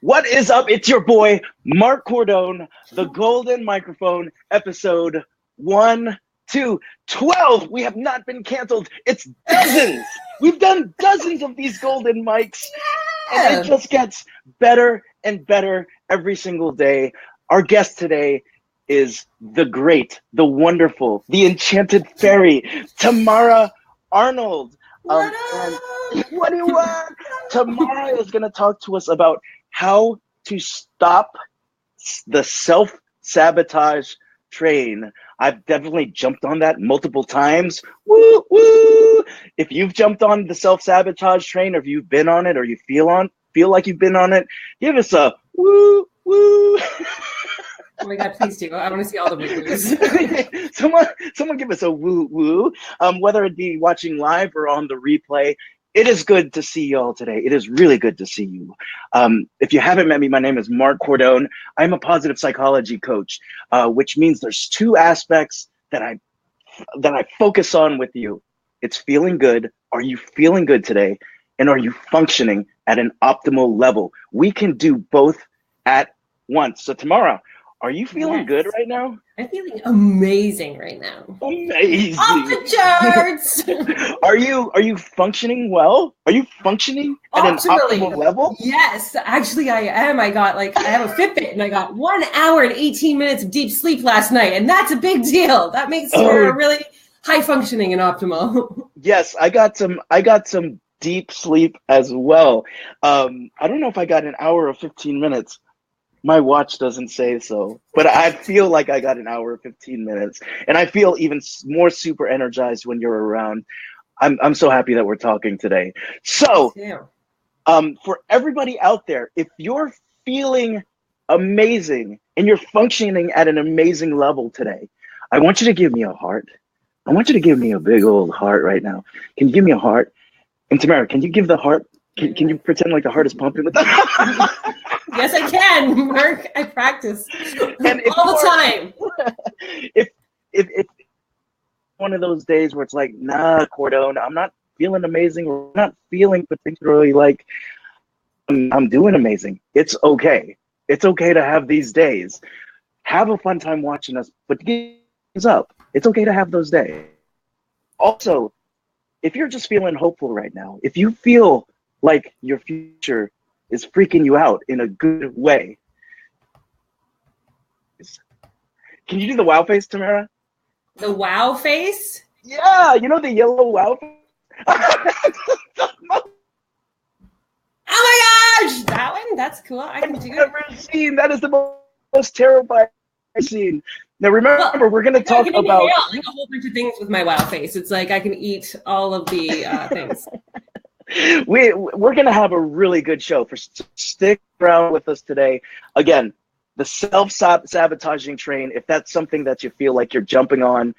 What is up? It's your boy, Mark Cordone, the Golden Microphone, episode 1, 2, 12. We have not been canceled. It's dozens. We've done dozens of these golden mics, and it just gets better and better every single day. Our guest today is the great, the wonderful, the enchanted fairy, Tamara Arnold. What do you want? Tamara is going to talk to us about how to stop the self-sabotage train. I've definitely jumped on that multiple times. Woo, woo. If you've jumped on the self-sabotage train, or if you've been on it, or you feel like you've been on it, give us a woo, woo. Oh my God, please do. I want to see all the woo-woos. Someone give us a woo-woo, whether it be watching live or on the replay. It is good to see you all today. It is really good to see you. If you haven't met me, my name is Mark Cordone. I'm a positive psychology coach, which means there's two aspects that I focus on with you. It's feeling good. Are you feeling good today? And are you functioning at an optimal level? We can do both at once. So Tamara, are you feeling good right now? I'm feeling amazing right now. Amazing. Off the charts. Are you functioning well? Are you functioning at an optimal level? Yes, actually I am. I have a Fitbit and I got 1 hour and 18 minutes of deep sleep last night, and that's a big deal. That makes for really high functioning and optimal. Yes, I got some deep sleep as well. I don't know if I got an hour or 15 minutes. My watch doesn't say so, but I feel like I got an hour or 15 minutes, and I feel even more super energized when you're around. I'm so happy that we're talking today. So, for everybody out there, if you're feeling amazing and you're functioning at an amazing level today, I want you to give me a heart. I want you to give me a big old heart right now. Can you give me a heart? And Tamara, can you give the heart? Can you pretend like the heart is pumping with that? Yes, I can, Mark. I practice and all the time. If one of those days where it's like, nah, Cordone, I'm not feeling amazing, or not feeling particularly like I'm doing amazing. It's okay. It's okay to have these days. Have a fun time watching us, but give us up. It's okay to have those days. Also, if you're just feeling hopeful right now, if you feel like your future is freaking you out in a good way, can you do the wow face, Tamara? The wow face? Yeah, you know the yellow wow face? Oh my gosh! That one? That's cool. I can do it. I've never seen. That is the most terrifying I've seen. Now remember, we're going to talk about like a whole bunch of things with my wow face. It's like I can eat all of the things. We're going to have a really good show. Stick around with us today. Again, the self-sabotaging train, if that's something that you feel like you're jumping on,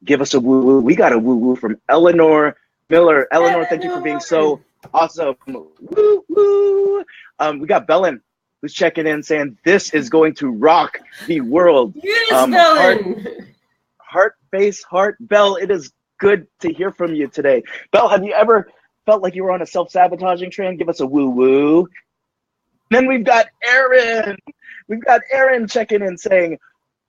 give us a woo-woo. We got a woo-woo from Eleanor Miller. Eleanor, thank you for being so awesome. Woo-woo. We got Bellin, who's checking in saying, this is going to rock the world. Yes, Bellin. Heart, face, heart. Bell, it is good to hear from you today. Bell, have you ever felt like you were on a self-sabotaging train? Give us a woo-woo. Then we've got Aaron. We've got Aaron checking in saying,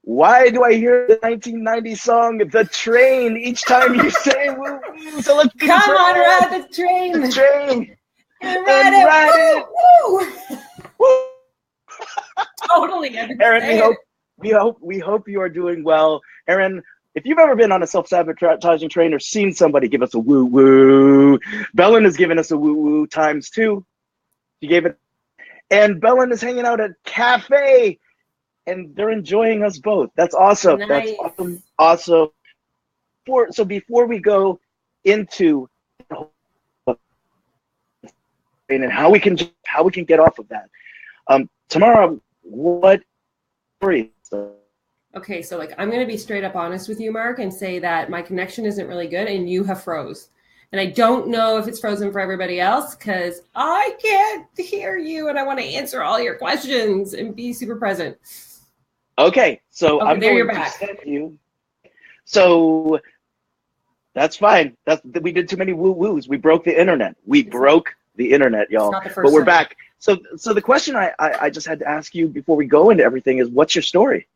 why do I hear the 1990 song, The Train, each time you say woo-woo? So let's come on, ride the train. The train. And ride it. Woo, woo. Totally. Aaron, we hope you are doing well. Aaron, if you've ever been on a self-sabotaging train or seen somebody, give us a woo-woo. Bellin has given us a woo-woo times 2. She gave it. And Bellin is hanging out at Cafe, and they're enjoying us both. That's awesome. Nice. That's awesome. So before we go into and how we can get off of that, Tamara, what story? Okay, so I'm going to be straight up honest with you, Mark, and say that my connection isn't really good and you have froze. And I don't know if it's frozen for everybody else because I can't hear you and I want to answer all your questions and be super present. Okay, so I'm there going you're to back. send you. So that's fine. We did too many woo-woos. We broke the internet. We broke the internet, y'all. It's not the first But we're time. back. So the question I just had to ask you before we go into everything is, what's your story?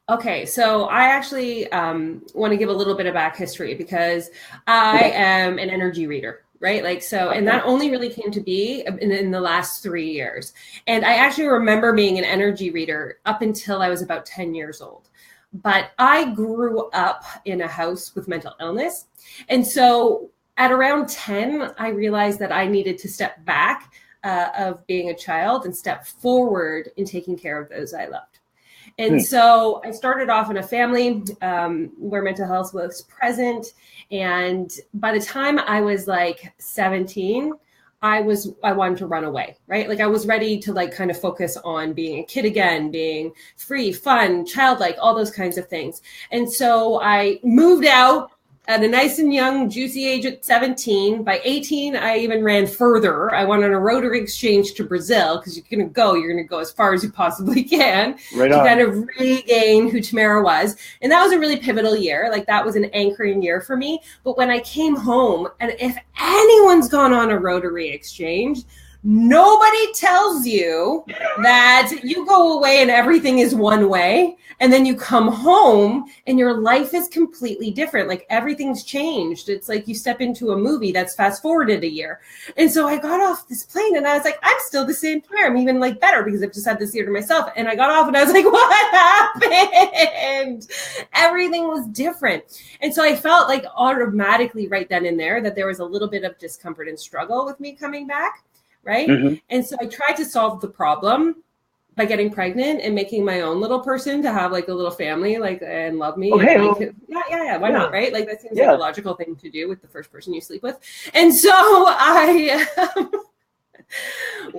Okay, so I actually want to give a little bit of back history because I Okay. am an energy reader, right? Like, so, and Okay. that only really came to be in the last 3 years. And I actually remember being an energy reader up until I was about 10 years old. But I grew up in a house with mental illness. And so at around 10, I realized that I needed to step back of being a child and step forward in taking care of those I loved. And Hmm. so I started off in a family where mental health was present. And by the time I was like 17, I wanted to run away, right? Like I was ready to like kind of focus on being a kid again, being free, fun, childlike, all those kinds of things. And so I moved out at a nice and young, juicy age at 17. By 18, I even ran further. I went on a Rotary exchange to Brazil because you're going to go as far as you possibly can Right to kind on. of regain who Tamara was. And that was a really pivotal year. Like that was an anchoring year for me. But when I came home, and if anyone's gone on a Rotary exchange, nobody tells you that you go away and everything is one way, and then you come home and your life is completely different. Like everything's changed. It's like you step into a movie that's fast forwarded a year. And so I got off this plane and I was like, I'm still the same Tamara. I'm even like better because I've just had this year to myself. And I got off and I was like, what happened? Everything was different. And so I felt like automatically right then and there that there was a little bit of discomfort and struggle with me coming back. Right. Mm-hmm. And so I tried to solve the problem by getting pregnant and making my own little person to have like a little family, like, and love me and Okay. like, Well, yeah. Why yeah. not? Right. Like that seems like a Yeah. logical thing to do with the first person you sleep with. And so I,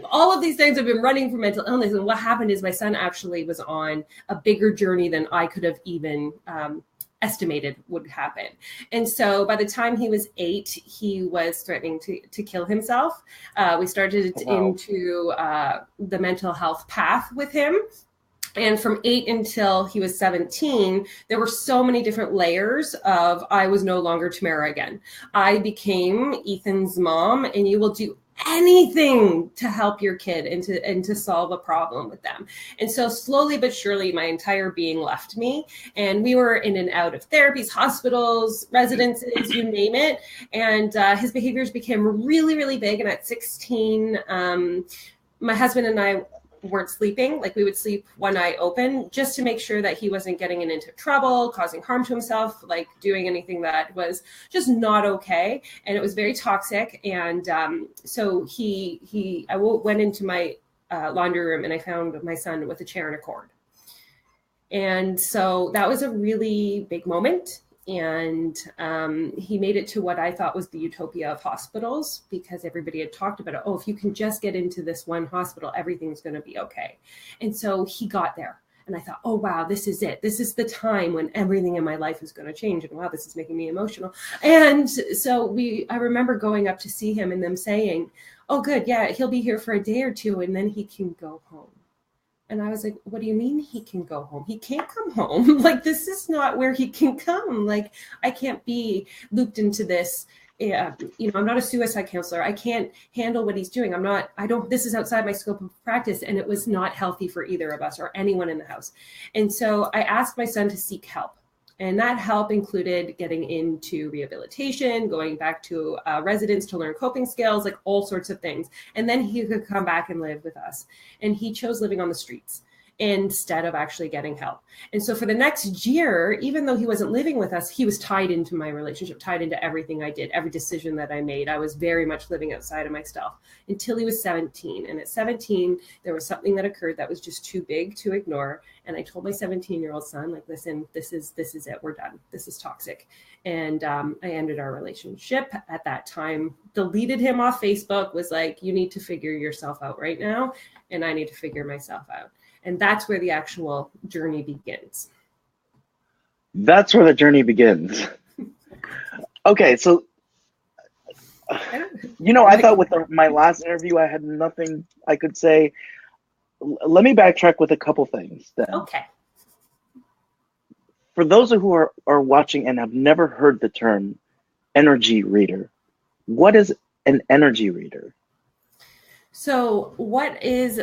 all of these things have been running for mental illness. And what happened is my son actually was on a bigger journey than I could have even, estimated would happen. And so by the time he was 8, he was threatening to kill himself. We started into the mental health path with him. And from 8 until he was 17, there were so many different layers of I was no longer Tamara again. I became Ethan's mom, and you will do anything to help your kid and to solve a problem with them. And so slowly but surely, my entire being left me. And we were in and out of therapies, hospitals, residences, you name it. And his behaviors became really, really big. And at 16, my husband and I weren't sleeping. Like we would sleep one eye open just to make sure that he wasn't getting into trouble, causing harm to himself, like doing anything that was just not okay. And it was very toxic. And so I went into my laundry room and I found my son with a chair and a cord. And so that was a really big moment. And he made it to what I thought was the utopia of hospitals because everybody had talked about it. Oh, if you can just get into this one hospital, everything's going to be okay. And so he got there. And I thought, oh, wow, this is it. This is the time when everything in my life is going to change. And wow, this is making me emotional. And so I remember going up to see him and them saying, oh, good. Yeah, he'll be here for a day or two and then he can go home. And I was like, what do you mean he can go home? He can't come home. Like, this is not where he can come. Like, I can't be looped into this. I'm not a suicide counselor. I can't handle what he's doing. This is outside my scope of practice. And it was not healthy for either of us or anyone in the house. And so I asked my son to seek help. And that help included getting into rehabilitation, going back to residence to learn coping skills, like all sorts of things. And then he could come back and live with us. And he chose living on the streets instead of actually getting help. And so for the next year, even though he wasn't living with us, he was tied into my relationship, tied into everything I did, every decision that I made. I was very much living outside of myself until he was 17. And at 17, there was something that occurred that was just too big to ignore. And I told my 17-year-old son, like, listen, this is it. We're done. This is toxic. And I ended our relationship at that time, deleted him off Facebook, was like, you need to figure yourself out right now. And I need to figure myself out. And that's where the actual journey begins. That's where the journey begins. Okay, so, I thought with my last interview, I had nothing I could say. Let me backtrack with a couple things then. Okay. For those who are watching and have never heard the term energy reader, what is an energy reader? So what is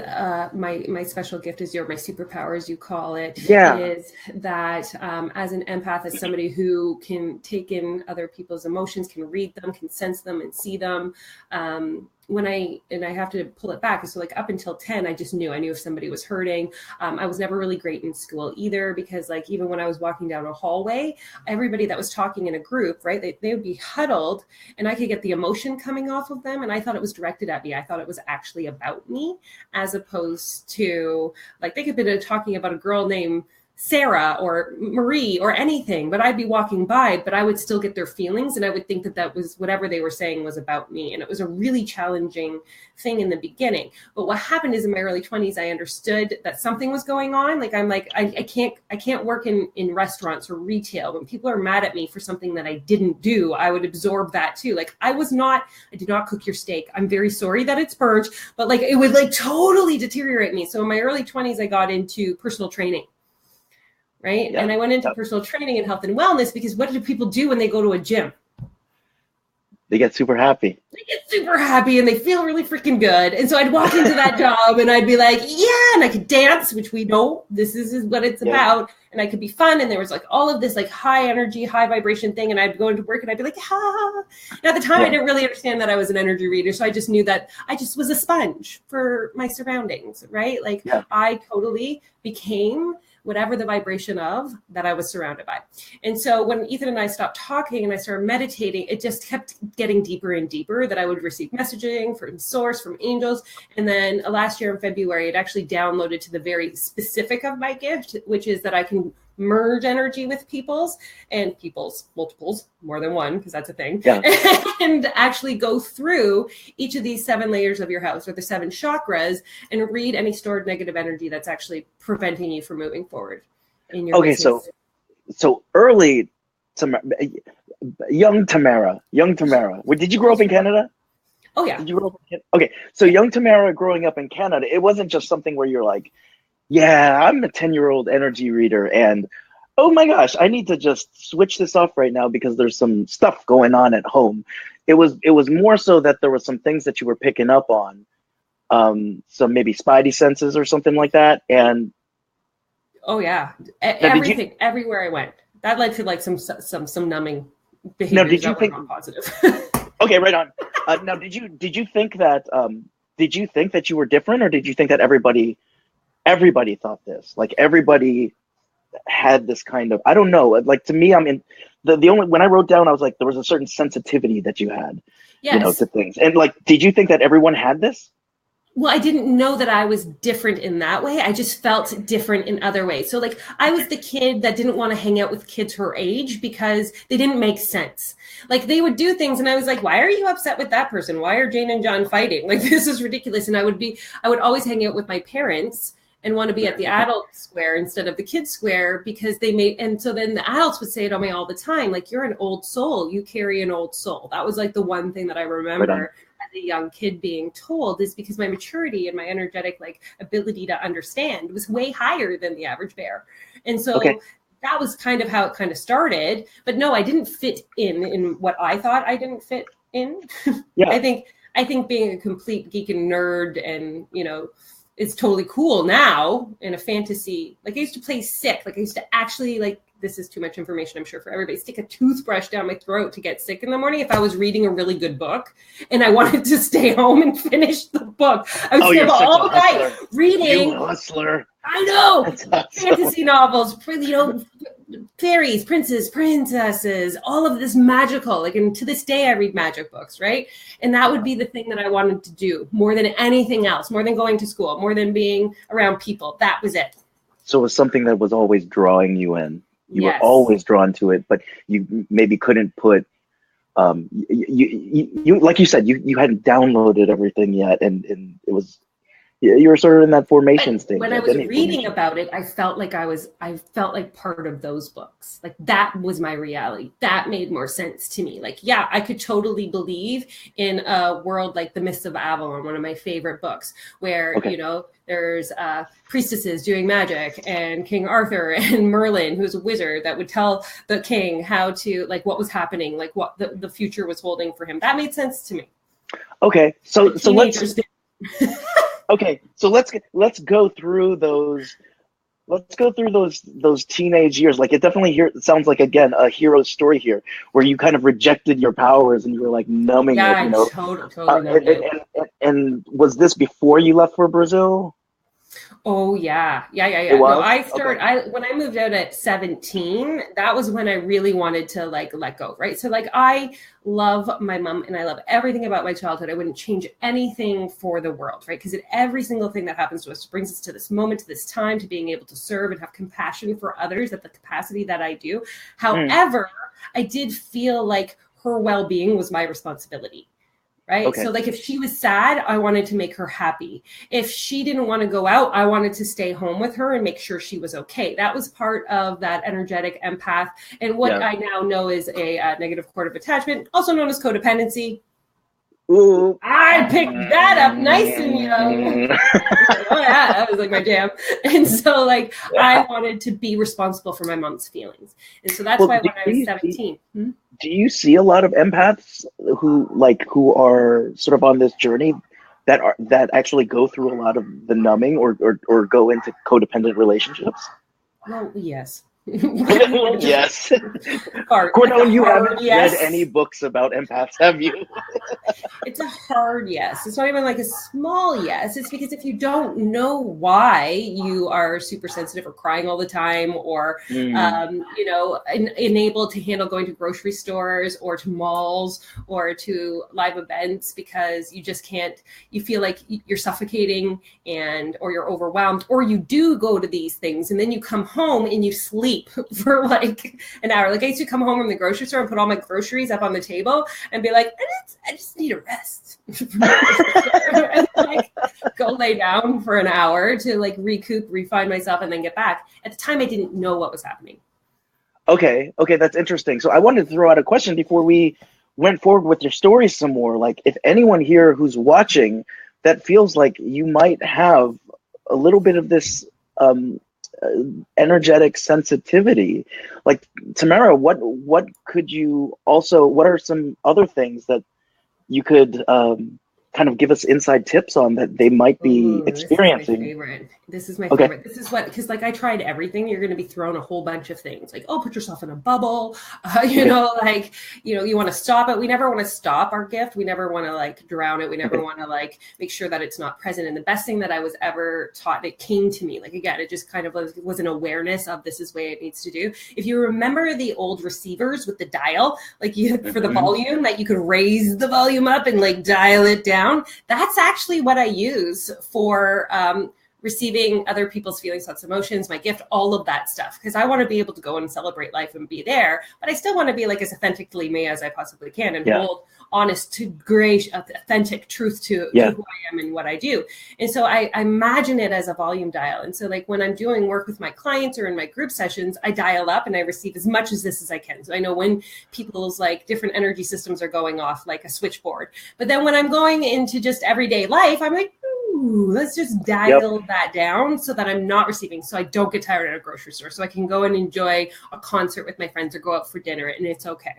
my special gift is my superpower, as you call it, Yeah. is that as an empath, as somebody who can take in other people's emotions, can read them, can sense them and see them. When I have to pull it back. So like up until 10, I knew if somebody was hurting. I was never really great in school either, because like even when I was walking down a hallway, everybody that was talking in a group, right, they would be huddled and I could get the emotion coming off of them. And I thought it was directed at me. I thought it was actually about me, as opposed to like they could be talking about a girl named Sarah or Marie or anything, but I'd be walking by, but I would still get their feelings. And I would think that that was whatever they were saying was about me. And it was a really challenging thing in the beginning. But what happened is in my early 20s, I understood that something was going on. Like, I can't work in restaurants or retail. When people are mad at me for something that I didn't do, I would absorb that too. Like I did not cook your steak. I'm very sorry that it's burnt, but like, it would like totally deteriorate me. So in my early 20s, I got into personal training. Right. Yeah. And I went into personal training and health and wellness because what do people do when they go to a gym? They get super happy. They get super happy and they feel really freaking good. And so I'd walk into that job and I'd be like, yeah, and I could dance, which we know this is what it's about. And I could be fun. And there was like all of this like high energy, high vibration thing. And I'd go into work and I'd be like, ha. And at the time, I didn't really understand that I was an energy reader. So I just knew that I just was a sponge for my surroundings, right? Like I totally became whatever the vibration of that I was surrounded by. And so when Ethan and I stopped talking and I started meditating, it just kept getting deeper and deeper that I would receive messaging from source, from angels. And then last year in February, it actually downloaded to the very specific of my gift, which is that I can merge energy with people's multiples, more than one, because that's a thing, and actually go through each of these 7 layers of your house or the 7 chakras and read any stored negative energy that's actually preventing you from moving forward in your business. So early, young Tamara. Did you grow up in Canada? Oh yeah. Did you grow up in Canada? Okay, so young Tamara growing up in Canada, it wasn't just something where you're like, yeah, I'm a 10-year-old energy reader and oh my gosh, I need to just switch this off right now because there's some stuff going on at home. It was more so that there were some things that you were picking up on, some maybe spidey senses or something like that. And oh yeah, everything, everywhere I went, that led to like some numbing behaviors that were not positive. Okay, right on. Now, did you think that you were different, or did you think that everybody thought this? Like everybody had this kind of, I don't know. Like to me, I mean, the only, when I wrote down, I was like, there was a certain sensitivity that you had, to things. And like, did you think that everyone had this? Well, I didn't know that I was different in that way. I just felt different in other ways. So like I was the kid that didn't want to hang out with kids her age because they didn't make sense. Like they would do things and I was like, why are you upset with that person? Why are Jane and John fighting? Like this is ridiculous. And I would always hang out with my parents and want to be at the adult square instead of the kids square because and so then the adults would say it on me all the time, like, you're an old soul, you carry an old soul. That was like the one thing that I remember as a young kid being told, is because my maturity and my energetic like ability to understand was way higher than the average bear. And so that was kind of how it kind of started. But no, I didn't fit in what I thought I didn't fit in. I think being a complete geek and nerd and, it's totally cool now in a fantasy. Like I used to play sick. Like I used to actually, like, this is too much information, I'm sure, for everybody, stick a toothbrush down my throat to get sick in the morning if I was reading a really good book and I wanted to stay home and finish the book. I would stay up all night reading. You hustler. I know. Fantasy novels, fairies, princesses, all of this magical. Like, and to this day, I read magic books, right? And that would be the thing that I wanted to do more than anything else, more than going to school, more than being around people. That was it. So it was something that was always drawing you in. You were always drawn to it, but you maybe couldn't put, you like you said, you hadn't downloaded everything yet, and it was, you were sort of in that formation stage. When I was reading about it, I felt like I felt like part of those books. Like that was my reality. That made more sense to me. Like, yeah, I could totally believe in a world like The Mists of Avalon, one of my favorite books, where, there's priestesses doing magic and King Arthur and Merlin, who's a wizard, that would tell the king how to, like, what was happening, like what the future was holding for him. That made sense to me. Okay. So let's, Okay, so let's go through those teenage years. Like it definitely it sounds like again a hero story here, where you kind of rejected your powers and you were like numbing Yeah, it, I you know. totally numbed it. And was this before you left for Brazil? Oh yeah. Yeah, yeah, It yeah. No, was? Okay. I when I moved out at 17, that was when I really wanted to like let go, right? So like I love my mom and I love everything about my childhood. I wouldn't change anything for the world, right? Because every single thing that happens to us brings us to this moment, to this time, to being able to serve and have compassion for others at the capacity that I do. Mm, However, I did feel like her well-being was my responsibility, right? So okay. like if she was sad, I wanted to make her happy. If she didn't want to go out, I wanted to stay home with her and make sure she was okay. That was part of that energetic empath and what Yeah. I now know is a negative cord of attachment, also known as codependency. Ooh. I picked that up nice and young. Mm. Oh yeah, that was like my jam. And so like I wanted to be responsible for my mom's feelings. And so that's Well, why when I was 17, do you see a lot of empaths who are sort of on this journey that actually go through a lot of the numbing or go into codependent relationships? well, yes. Yes. Hard, like a Cordone, you haven't hard read any yes. books about empaths, have you? It's a hard yes. It's not even like a small yes. It's because if you don't know why you are super sensitive or crying all the time or, Mm, enabled to handle going to grocery stores or to malls or to live events because you just can't, you feel like you're suffocating or you're overwhelmed, or you do go to these things and then you come home and you sleep for like an hour. Like I used to come home from the grocery store and put all my groceries up on the table and be like, I just need a rest. And like go lay down for an hour to like recoup, refine myself, and then get back. At the time, I didn't know what was happening. okay, that's interesting. So I wanted to throw out a question before we went forward with your story some more. Like, if anyone here who's watching that feels like you might have a little bit of this um, uh, energetic sensitivity, like Tamara, what are some other things that you could kind of give us inside tips on that they might be Oh, this is my experiencing? favorite. This is my Okay. favorite. This is what, because like I tried everything. You're going to be thrown a whole bunch of things. Like, oh, put yourself in a bubble. Okay. You want to stop it. We never want to stop our gift. We never want to like drown it. We never Okay. want to like make sure that it's not present. And the best thing that I was ever taught, it came to me. Like, again, it just kind of was an awareness of this is way it needs to do. If you remember the old receivers with the dial, like for the Mm-hmm. volume, that you could raise the volume up and like dial it down. That's actually what I use for receiving other people's feelings, thoughts, emotions, my gift, all of that stuff. Because I want to be able to go and celebrate life and be there, but I still want to be like as authentically me as I possibly can and Yeah. hold honest to great, authentic truth to Yeah. who I am and what I do. And so I imagine it as a volume dial. And so like when I'm doing work with my clients or in my group sessions, I dial up and I receive as much as this as I can. So I know when people's like different energy systems are going off like a switchboard. But then when I'm going into just everyday life, I'm like, ooh, let's just Yep. dial that down so that I'm not receiving, so I don't get tired at a grocery store, so I can go and enjoy a concert with my friends or go out for dinner, and it's okay.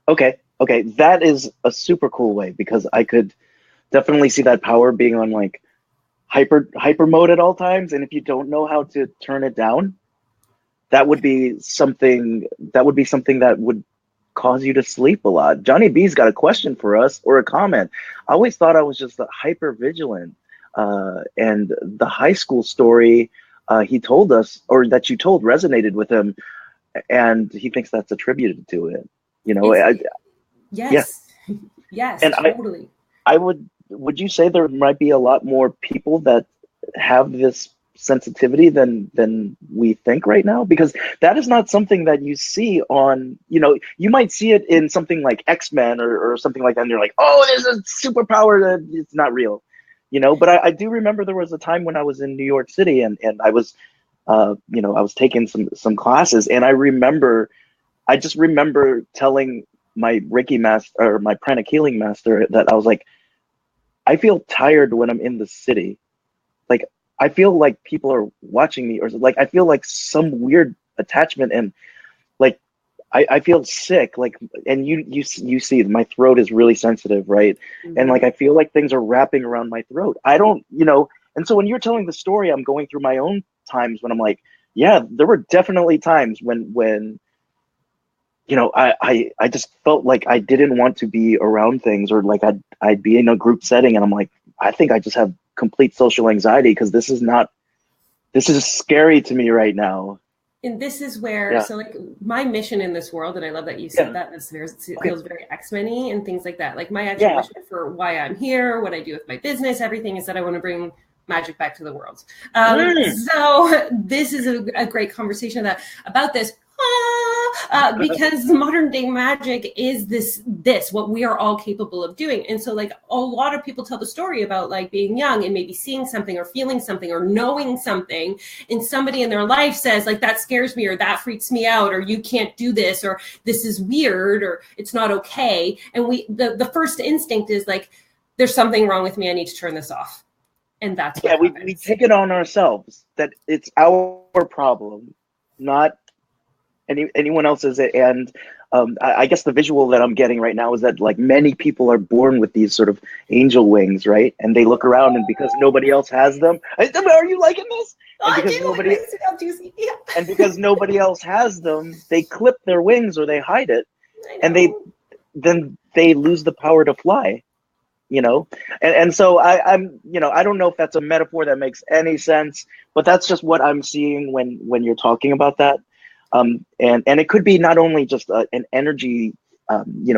Okay. Okay. That is a super cool way because I could definitely see that power being on like hyper mode at all times. And if you don't know how to turn it down, that would be something that would cause you to sleep a lot. Johnny B's got a question for us or a comment. I always thought I was just hyper vigilant. And the high school story he told us, or that you told, resonated with him, and he thinks that's attributed to it. You know, It's yeah. yes. Yes, And totally. I would you say there might be a lot more people that have this sensitivity than we think right now? Because that is not something that you see on, you might see it in something like X-Men or something like that, and you're like, oh, there's a superpower that it's not real. But I do remember there was a time when I was in New York City and I was I was taking some classes, and I just remember telling my Reiki master or my pranic healing master that I was like, I feel tired when I'm in the city. Like, I feel like people are watching me, or like I feel like some weird attachment, and like I feel sick, like, and you see my throat is really sensitive, right? And like Mhm. I feel like things are wrapping around my throat. I don't, and so when you're telling the story, I'm going through my own times when I'm like, yeah, there were definitely times when I just felt like I didn't want to be around things, or like I'd be in a group setting and I'm like, I think I just have complete social anxiety because this is scary to me right now. And this is where, Yeah. so like my mission in this world, and I love that you said Yeah. that, it Okay. feels very X-Men-y and things like that. Like my actual Yeah. mission for why I'm here, what I do with my business, everything is that I want to bring magic back to the world. Mm. So this is a great conversation about this. Because modern day magic is this what we are all capable of doing. And so like a lot of people tell the story about like being young and maybe seeing something or feeling something or knowing something, and somebody in their life says like that scares me or that freaks me out or you can't do this or this is weird or it's not okay. And the first instinct is like there's something wrong with me, I need to turn this off. And that's what Yeah, we happens. take it on ourselves that it's our problem, not anyone else's. And I guess the visual that I'm getting right now is that like many people are born with these sort of angel wings, right? And they look around, and because nobody else has them, are you liking this? And I because do like nobody raising up juicy. Yeah. and because nobody else has them, they clip their wings or they hide it, I and know. then they lose the power to fly. And so I'm I don't know if that's a metaphor that makes any sense, but that's just what I'm seeing when you're talking about that. And it could be not only just an energy,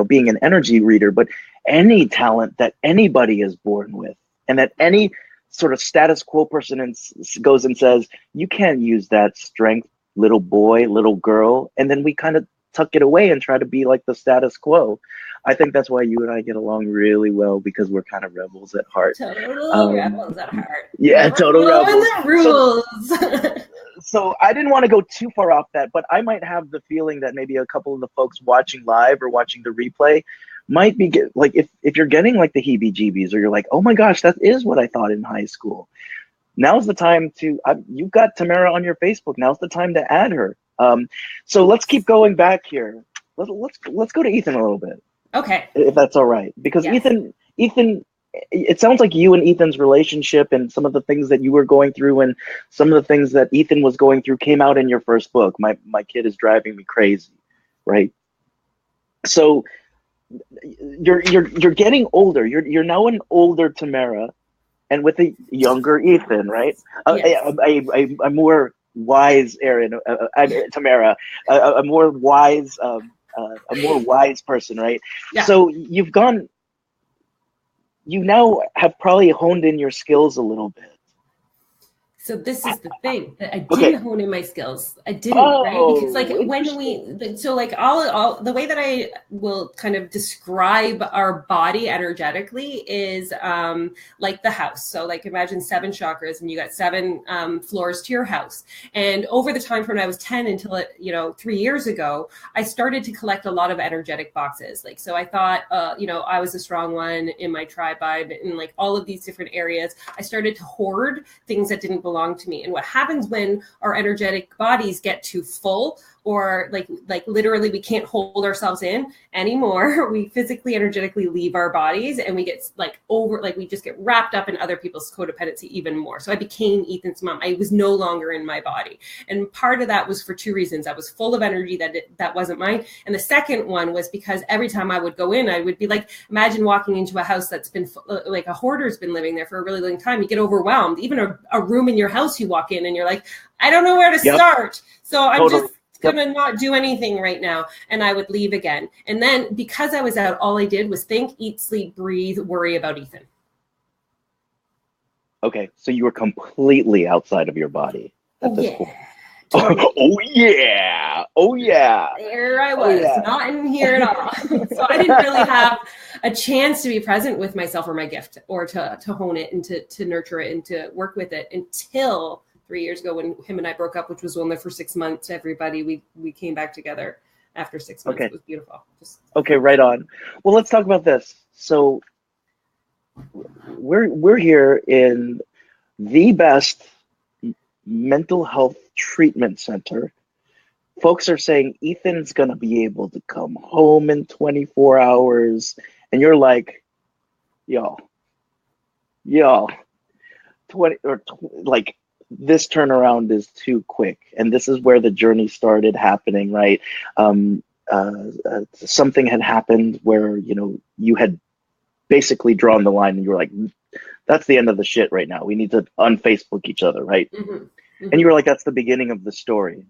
being an energy reader, but any talent that anybody is born with, and that any sort of status quo person goes and says, you can't use that strength, little boy, little girl, and then we kind of tuck it away and try to be like the status quo. I think that's why you and I get along really well, because we're kind of rebels at heart. Total Um, rebels at heart. yeah, Never total following rebels. the So rules. so I didn't want to go too far off that, but I might have the feeling that maybe a couple of the folks watching live or watching the replay might be like, if you're getting like the heebie-jeebies, or you're like, oh my gosh, that is what I thought in high school. Now's the time to. You've got Tamara on your Facebook. Now's the time to add her. So let's keep going back here. Let's go to Ethan a little bit, Okay. if that's all right, because Yes. Ethan, it sounds like you and Ethan's relationship and some of the things that you were going through and some of the things that Ethan was going through came out in your first book. My kid is driving me crazy, right? So you're getting older. You're now an older Tamara, and with a younger Ethan, right? Yes. A more wise Aaron, Tamara, a more wise, a more wise person, right? Yeah. So you now have probably honed in your skills a little bit. So this is the thing that I Okay. didn't hone in my skills. I didn't, right? Because like Oh, when interesting. so like all the way that I will kind of describe our body energetically is like the house. So like imagine 7 chakras, and you got 7 floors to your house. And over the time from when I was 10 until 3 years ago, I started to collect a lot of energetic boxes. Like so, I thought I was a strong one in my tribe, in like all of these different areas. I started to hoard things that didn't belong to me. And what happens when our energetic bodies get too full, or like literally we can't hold ourselves in anymore, we physically energetically leave our bodies, and we get we just get wrapped up in other people's codependency even more. So I became Ethan's mom. I was no longer in my body, and part of that was for 2 reasons. I was full of energy that wasn't mine, and the second one was because every time I would go in, I would be like, imagine walking into a house that's been like a hoarder's been living there for a really long time. You get overwhelmed. Even a room in your house, you walk in and you're like, I don't know where to Yep. start, so I'm Totally. just Yep. gonna not do anything right now. And I would leave again. And then because I was out, all I did was think, eat, sleep, breathe, worry about Ethan. Okay. So you were completely outside of your body at Oh this yeah, point. totally. Oh yeah. Oh yeah. There I Oh was, yeah. not in here at all. So I didn't really have a chance to be present with myself or my gift, or to hone it and to nurture it and to work with it, until 3 years ago when him and I broke up, which was only for 6 months. Everybody, we came back together after 6 months. Okay. It was beautiful. Okay. Right on. Well, let's talk about this. So we're here in the best mental health treatment center folks are saying Ethan's going to be able to come home in 24 hours. And you're like, y'all, 20 or like this turnaround is too quick. And this is where the journey started happening, right? Something had happened where, you know, you had basically drawn the line and you were like, that's the end of the shit right now. We need to unFacebook each other, right? Mm-hmm. Mm-hmm. And you were like, that's the beginning of the story,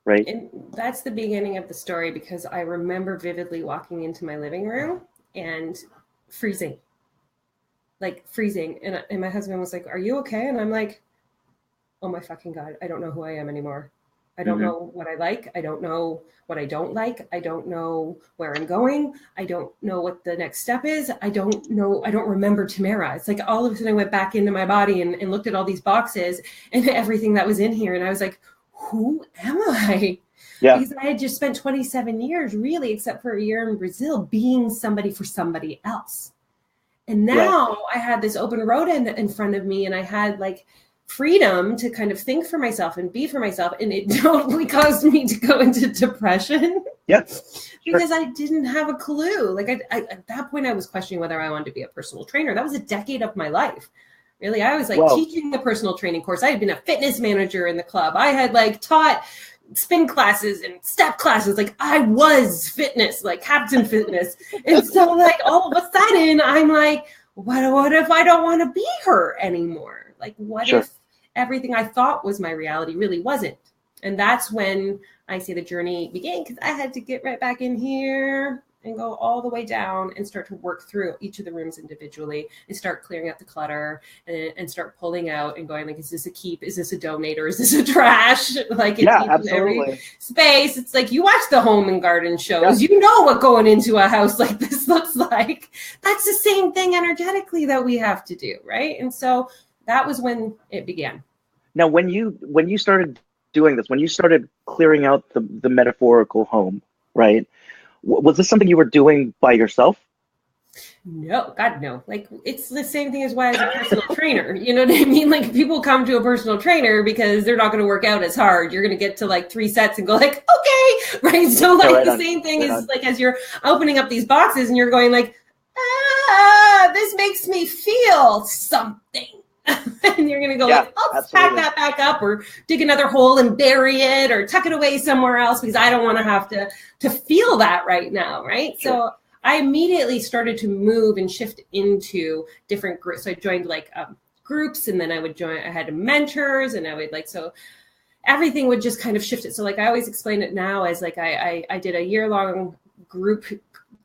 right? And that's the beginning of the story, because I remember vividly walking into my living room and freezing. And my husband was like, are you okay? And I'm like, oh my fucking God, I don't know who I am anymore. I don't know what I like. I don't know what I don't like. I don't know where I'm going. I don't know what the next step is. I don't know. I don't remember Tamara. It's like all of a sudden I went back into my body and looked at all these boxes and everything that was in here. And I was like, who am I? Yeah. Because I had just spent 27 years, really, except for a year in Brazil, being somebody for somebody else. And now I had this open road in front of me, and I had like freedom to kind of think for myself and be for myself. And it totally caused me to go into depression. Yeah. Because I didn't have a clue. Like I at that point, I was questioning whether I wanted to be a personal trainer. That was a decade of my life. Really, I was like teaching the personal training course. I had been a fitness manager in the club. I had like taught spin classes and step classes. Like I was fitness, like Captain Fitness. And so like all of a sudden I'm like, what if I don't want to be her anymore? Like what if everything I thought was my reality really wasn't? And that's when I say the journey began, because I had to get right back in here and go all the way down and start to work through each of the rooms individually and start clearing out the clutter and start pulling out and going like, is this a keep? Is this a donate? Or is this a trash? Like in every space. It's like, you watch the home and garden shows, you know what going into a house like this looks like. That's the same thing energetically that we have to do, right? And so that was when it began. Now, when you started doing this, when you started clearing out the metaphorical home, right? Was this something you were doing by yourself? No, God, no. Like, it's the same thing as why I was a personal trainer. You know what I mean? Like, people come to a personal trainer because they're not going to work out as hard. You're going to get to like 3 sets and go like, okay, right? So like the same thing is like as you're opening up these boxes and you're going like, this makes me feel something. And you're going to go like, let's pack that back up or dig another hole and bury it or tuck it away somewhere else because I don't want to have to feel that right now, right? Sure. So I immediately started to move and shift into different groups. So I joined like groups, and then I had mentors, and I would like, so everything would just kind of shift it. So like I always explain it now as like I did a year-long group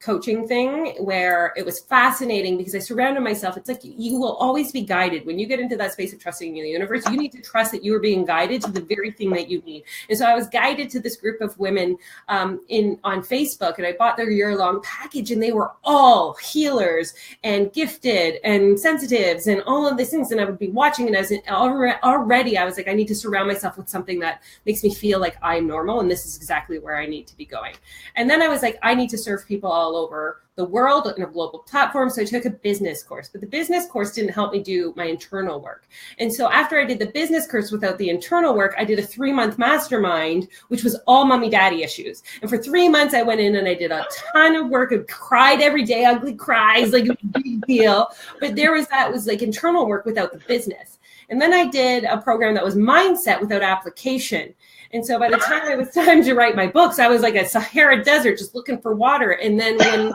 coaching thing where it was fascinating because I surrounded myself. It's like you will always be guided when you get into that space of trusting in the universe. You need to trust that you are being guided to the very thing that you need. And so I was guided to this group of women on Facebook, and I bought their year-long package, and they were all healers and gifted and sensitives and all of these things. And I would be watching, and already I was like, I need to surround myself with something that makes me feel like I'm normal, and this is exactly where I need to be going. And then I was like, I need to serve people all over the world in a global platform. So I took a business course, but the business course didn't help me do my internal work. And so after I did the business course without the internal work, I did a 3-month mastermind, which was all mommy daddy issues. And for 3 months, I went in and I did a ton of work and cried every day, ugly cries, like a big deal. But that was like internal work without the business. And then I did a program that was mindset without application. And so by the time it was time to write my books, I was like a Sahara desert just looking for water. And then when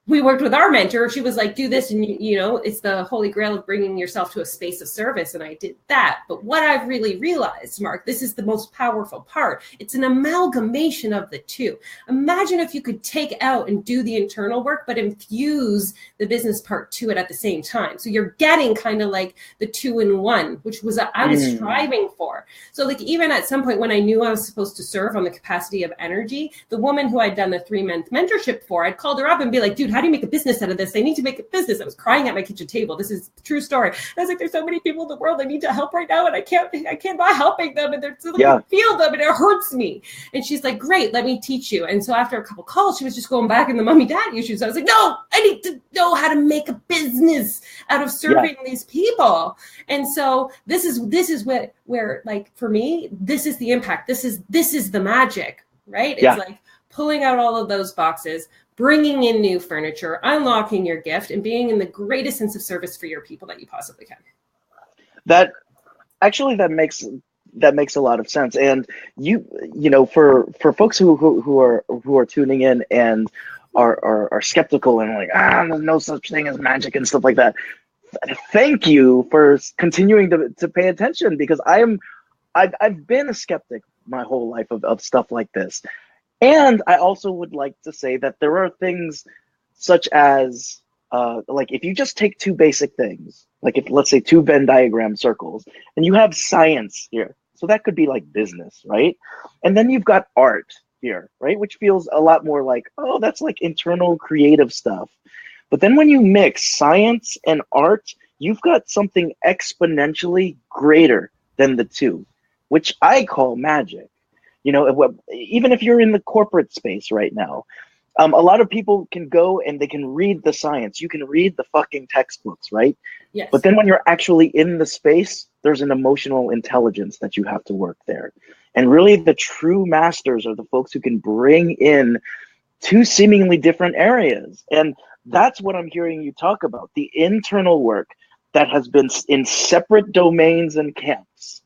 we worked with our mentor, she was like, do this. And, you know, it's the holy grail of bringing yourself to a space of service. And I did that. But what I've really realized, Mark, this is the most powerful part. It's an amalgamation of the two. Imagine if you could take out and do the internal work, but infuse the business part to it at the same time. So you're getting kind of like the 2-in-1, which was I was striving for. So like even at some point when I knew I was supposed to serve on the capacity of energy, the woman who I'd done the 3-month mentorship for, I'd called her up and be like, dude, how do you make a business out of this? They need to make a business. I was crying at my kitchen table. This is a true story. And I was like, there's so many people in the world I need to help right now, and I can't not helping them, and they're so I feel them, and it hurts me. And she's like, great, let me teach you. And so after a couple calls, she was just going back in the mommy daddy issues. I was like, no, I need to know how to make a business out of serving these people. And so this is where like for me, this is the impact. This is the magic, right? It's like pulling out all of those boxes, bringing in new furniture, unlocking your gift, and being in the greatest sense of service for your people that you possibly can. That makes a lot of sense. And you know, for folks who are tuning in and are skeptical and like, there's no such thing as magic and stuff like that. Thank you for continuing to pay attention, because I've been a skeptic my whole life of stuff like this. And I also would like to say that there are things such as like if you just take two basic things, like if let's say two Venn diagram circles, and you have science here, so that could be like business, right? And then you've got art here, right? Which feels a lot more like, oh, that's like internal creative stuff. But then when you mix science and art, you've got something exponentially greater than the two, which I call magic. You know, even if you're in the corporate space right now, a lot of people can go and they can read the science. You can read the fucking textbooks, right? Yes. But then when you're actually in the space, there's an emotional intelligence that you have to work there. And really the true masters are the folks who can bring in two seemingly different areas. And that's what I'm hearing you talk about, the internal work that has been in separate domains and camps,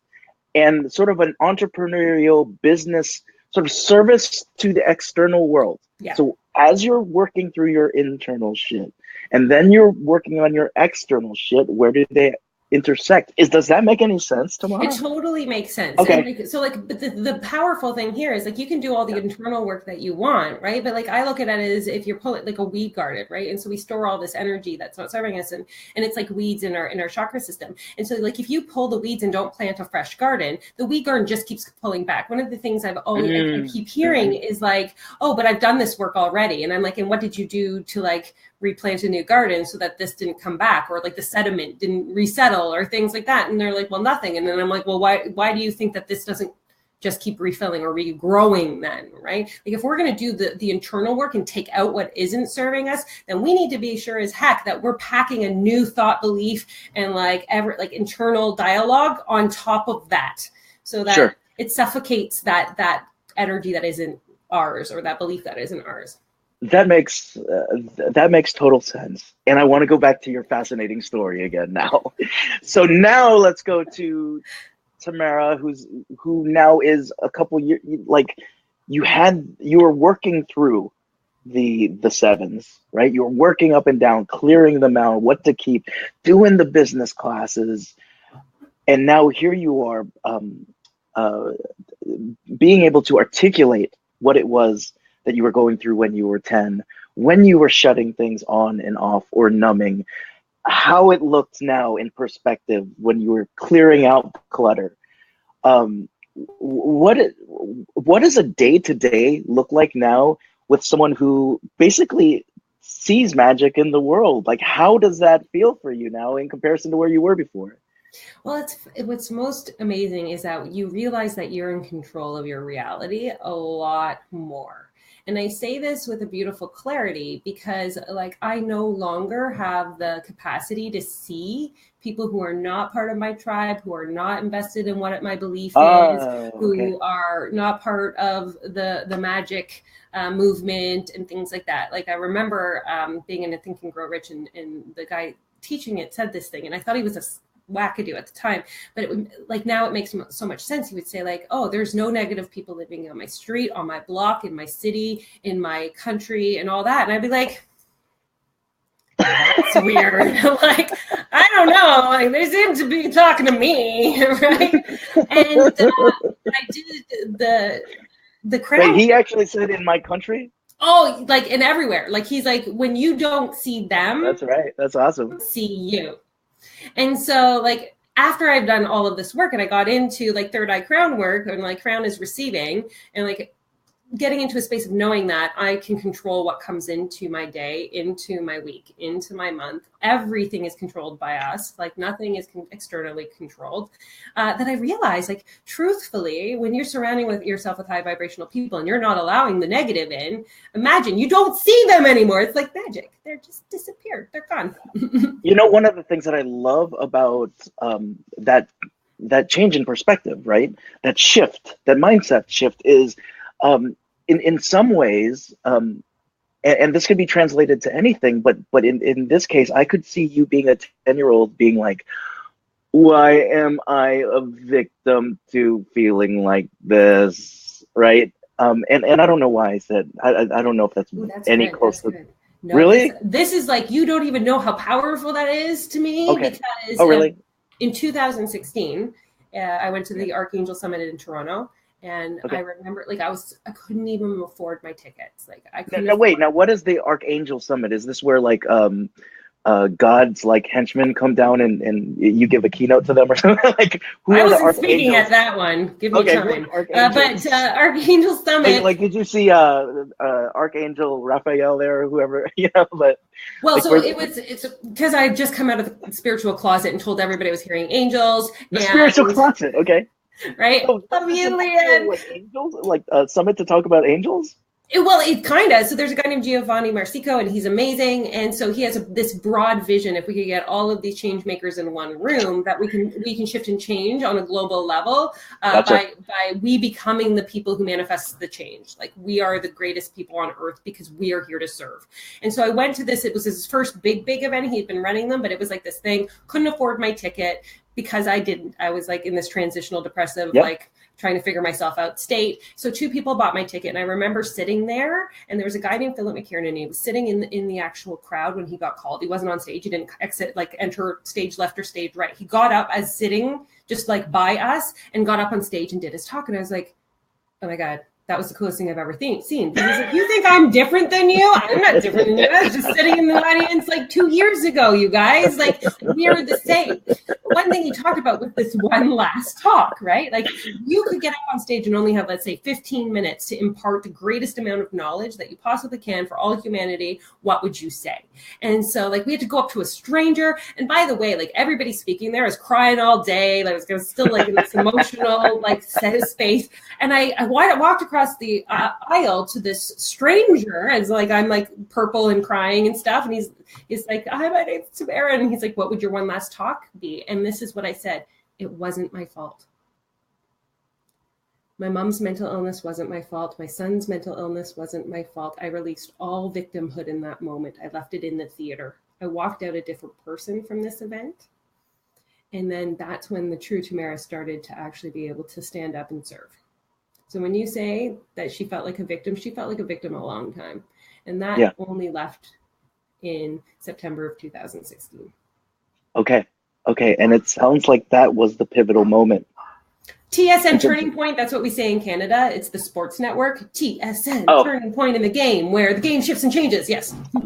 and sort of an entrepreneurial business sort of service to the external world. Yeah. So as you're working through your internal shit, and then you're working on your external shit, where do they intersect? Does that make any sense, Tamara? It totally makes sense. Okay. And but the powerful thing here is like you can do all the internal work that you want, right? But like I look at it as if you're pulling like a weed garden, right? And so we store all this energy that's not serving us, and it's like weeds in our chakra system. And so like if you pull the weeds and don't plant a fresh garden, the weed garden just keeps pulling back. One of the things I've always I keep hearing is like, oh, but I've done this work already. And I'm like, and what did you do to like replant a new garden so that this didn't come back, or like the sediment didn't resettle, or things like that? And they're like, well, nothing. And then I'm like, well, why do you think that this doesn't just keep refilling or regrowing then, right? Like if we're going to do the internal work and take out what isn't serving us, then we need to be sure as heck that we're packing a new thought, belief, and like internal dialogue on top of that, so that it suffocates that energy that isn't ours, or that belief that isn't ours. That makes total sense. And I want to go back to your fascinating story again now. So now let's go to Tamara, who now is a couple years, like you were working through the sevens, right? You were working up and down, clearing them out, what to keep, doing the business classes. And now here you are being able to articulate what it was that you were going through when you were 10, when you were shutting things on and off or numbing, how it looked now in perspective when you were clearing out clutter. What does a day-to-day look like now with someone who basically sees magic in the world? Like, how does that feel for you now in comparison to where you were before? Well, what's most amazing is that you realize that you're in control of your reality a lot more. And I say this with a beautiful clarity because like I no longer have the capacity to see people who are not part of my tribe, who are not invested in what my belief is, who are not part of the magic movement and things like that. Like I remember being in a Think and Grow Rich, and the guy teaching it said this thing, and I thought he was a wackadoo at the time, but it would, like now it makes so much sense. He would say like, oh, there's no negative people living on my street, on my block, in my city, in my country, and all that. And I'd be like, that's weird. Like, I don't know. Like they seem to be talking to me, right? And I did the crown. Wait, he actually said in my country? Oh, like in everywhere. Like he's like, when you don't see them, that's right. That's awesome. See you. And so like after I've done all of this work and I got into like third eye crown work, and like crown is receiving, and like getting into a space of knowing that I can control what comes into my day, into my week, into my month. Everything is controlled by us. Like nothing is externally controlled. That I realized, like, truthfully, when you're surrounding yourself with high vibrational people and you're not allowing the negative in, imagine you don't see them anymore. It's like magic. They're just disappeared. They're gone. You know, one of the things that I love about that change in perspective, right? That shift, that mindset shift is, in some ways, and this could be translated to anything, but in this case, I could see you being a 10-year-old being like, why am I a victim to feeling like this, right? And I don't know why I said, I don't know if that's, that's any good. close That's to, good. No, really? This is like, you don't even know how powerful that is to me. Okay. Because Oh, really? In 2016, I went to the Archangel Summit in Toronto. And Okay. I remember, like, I couldn't even afford my tickets. Like, I couldn't. Now, wait, now what is the Archangel Summit? Is this where like God's like henchmen come down and you give a keynote to them or something? Like, who I are the wasn't speaking archangels? at that one. Give me Okay, time. archangels. But Archangel Summit. Like, did you see Archangel Raphael there or whoever? You know, but Well, like, so it's because I had just come out of the spiritual closet and told everybody I was hearing angels. the spiritual closet. Okay. Right. So, like angels, like a summit to talk about angels. Well, it kind of. So there's a guy named Giovanni Marsico, and he's amazing. And so he has this broad vision. If we could get all of these change makers in one room, that we can shift and change on a global level by we becoming the people who manifest the change. Like, we are the greatest people on earth because we are here to serve. And so I went to this. It was his first big event. He'd been running them, but it was like this thing. Couldn't afford my ticket because I was like in this transitional depressive, like, trying to figure myself out state. So 2 people bought my ticket. And I remember sitting there, and there was a guy named Philip McKiernan, and he was sitting in the actual crowd when he got called. He wasn't on stage. He didn't enter stage left or stage right. He got up as sitting just like by us and got up on stage and did his talk. And I was like, oh my God, that was the coolest thing I've ever seen. Because he's like, you think I'm different than you? I'm not different than you. I was just sitting in the audience like 2 years ago, you guys. Like, we're the same. One thing he talked about was this one last talk, right? Like, you could get up on stage and only have, let's say, 15 minutes to impart the greatest amount of knowledge that you possibly can for all humanity. What would you say? And so, like, we had to go up to a stranger. And by the way, like, everybody speaking there is crying all day. Like, I was still like in this emotional, like, set of space. And I walked across the aisle to this stranger, and like, I'm like purple and crying and stuff, and he's like, hi, my name's Tamara, and he's like, what would your one last talk be? And this is what I said: it wasn't my fault. My mom's mental illness wasn't my fault. My son's mental illness wasn't my fault. I released all victimhood in that moment. I left it in the theater. I walked out a different person from this event. And then that's when the true Tamara started to actually be able to stand up and serve. So when you say that she felt like a victim, she felt like a victim a long time. And that only left in September of 2016. Okay. And it sounds like that was the pivotal moment. TSN turning point, that's what we say in Canada. It's the sports network. TSN, turning point in the game, where the game shifts and changes. Yes. So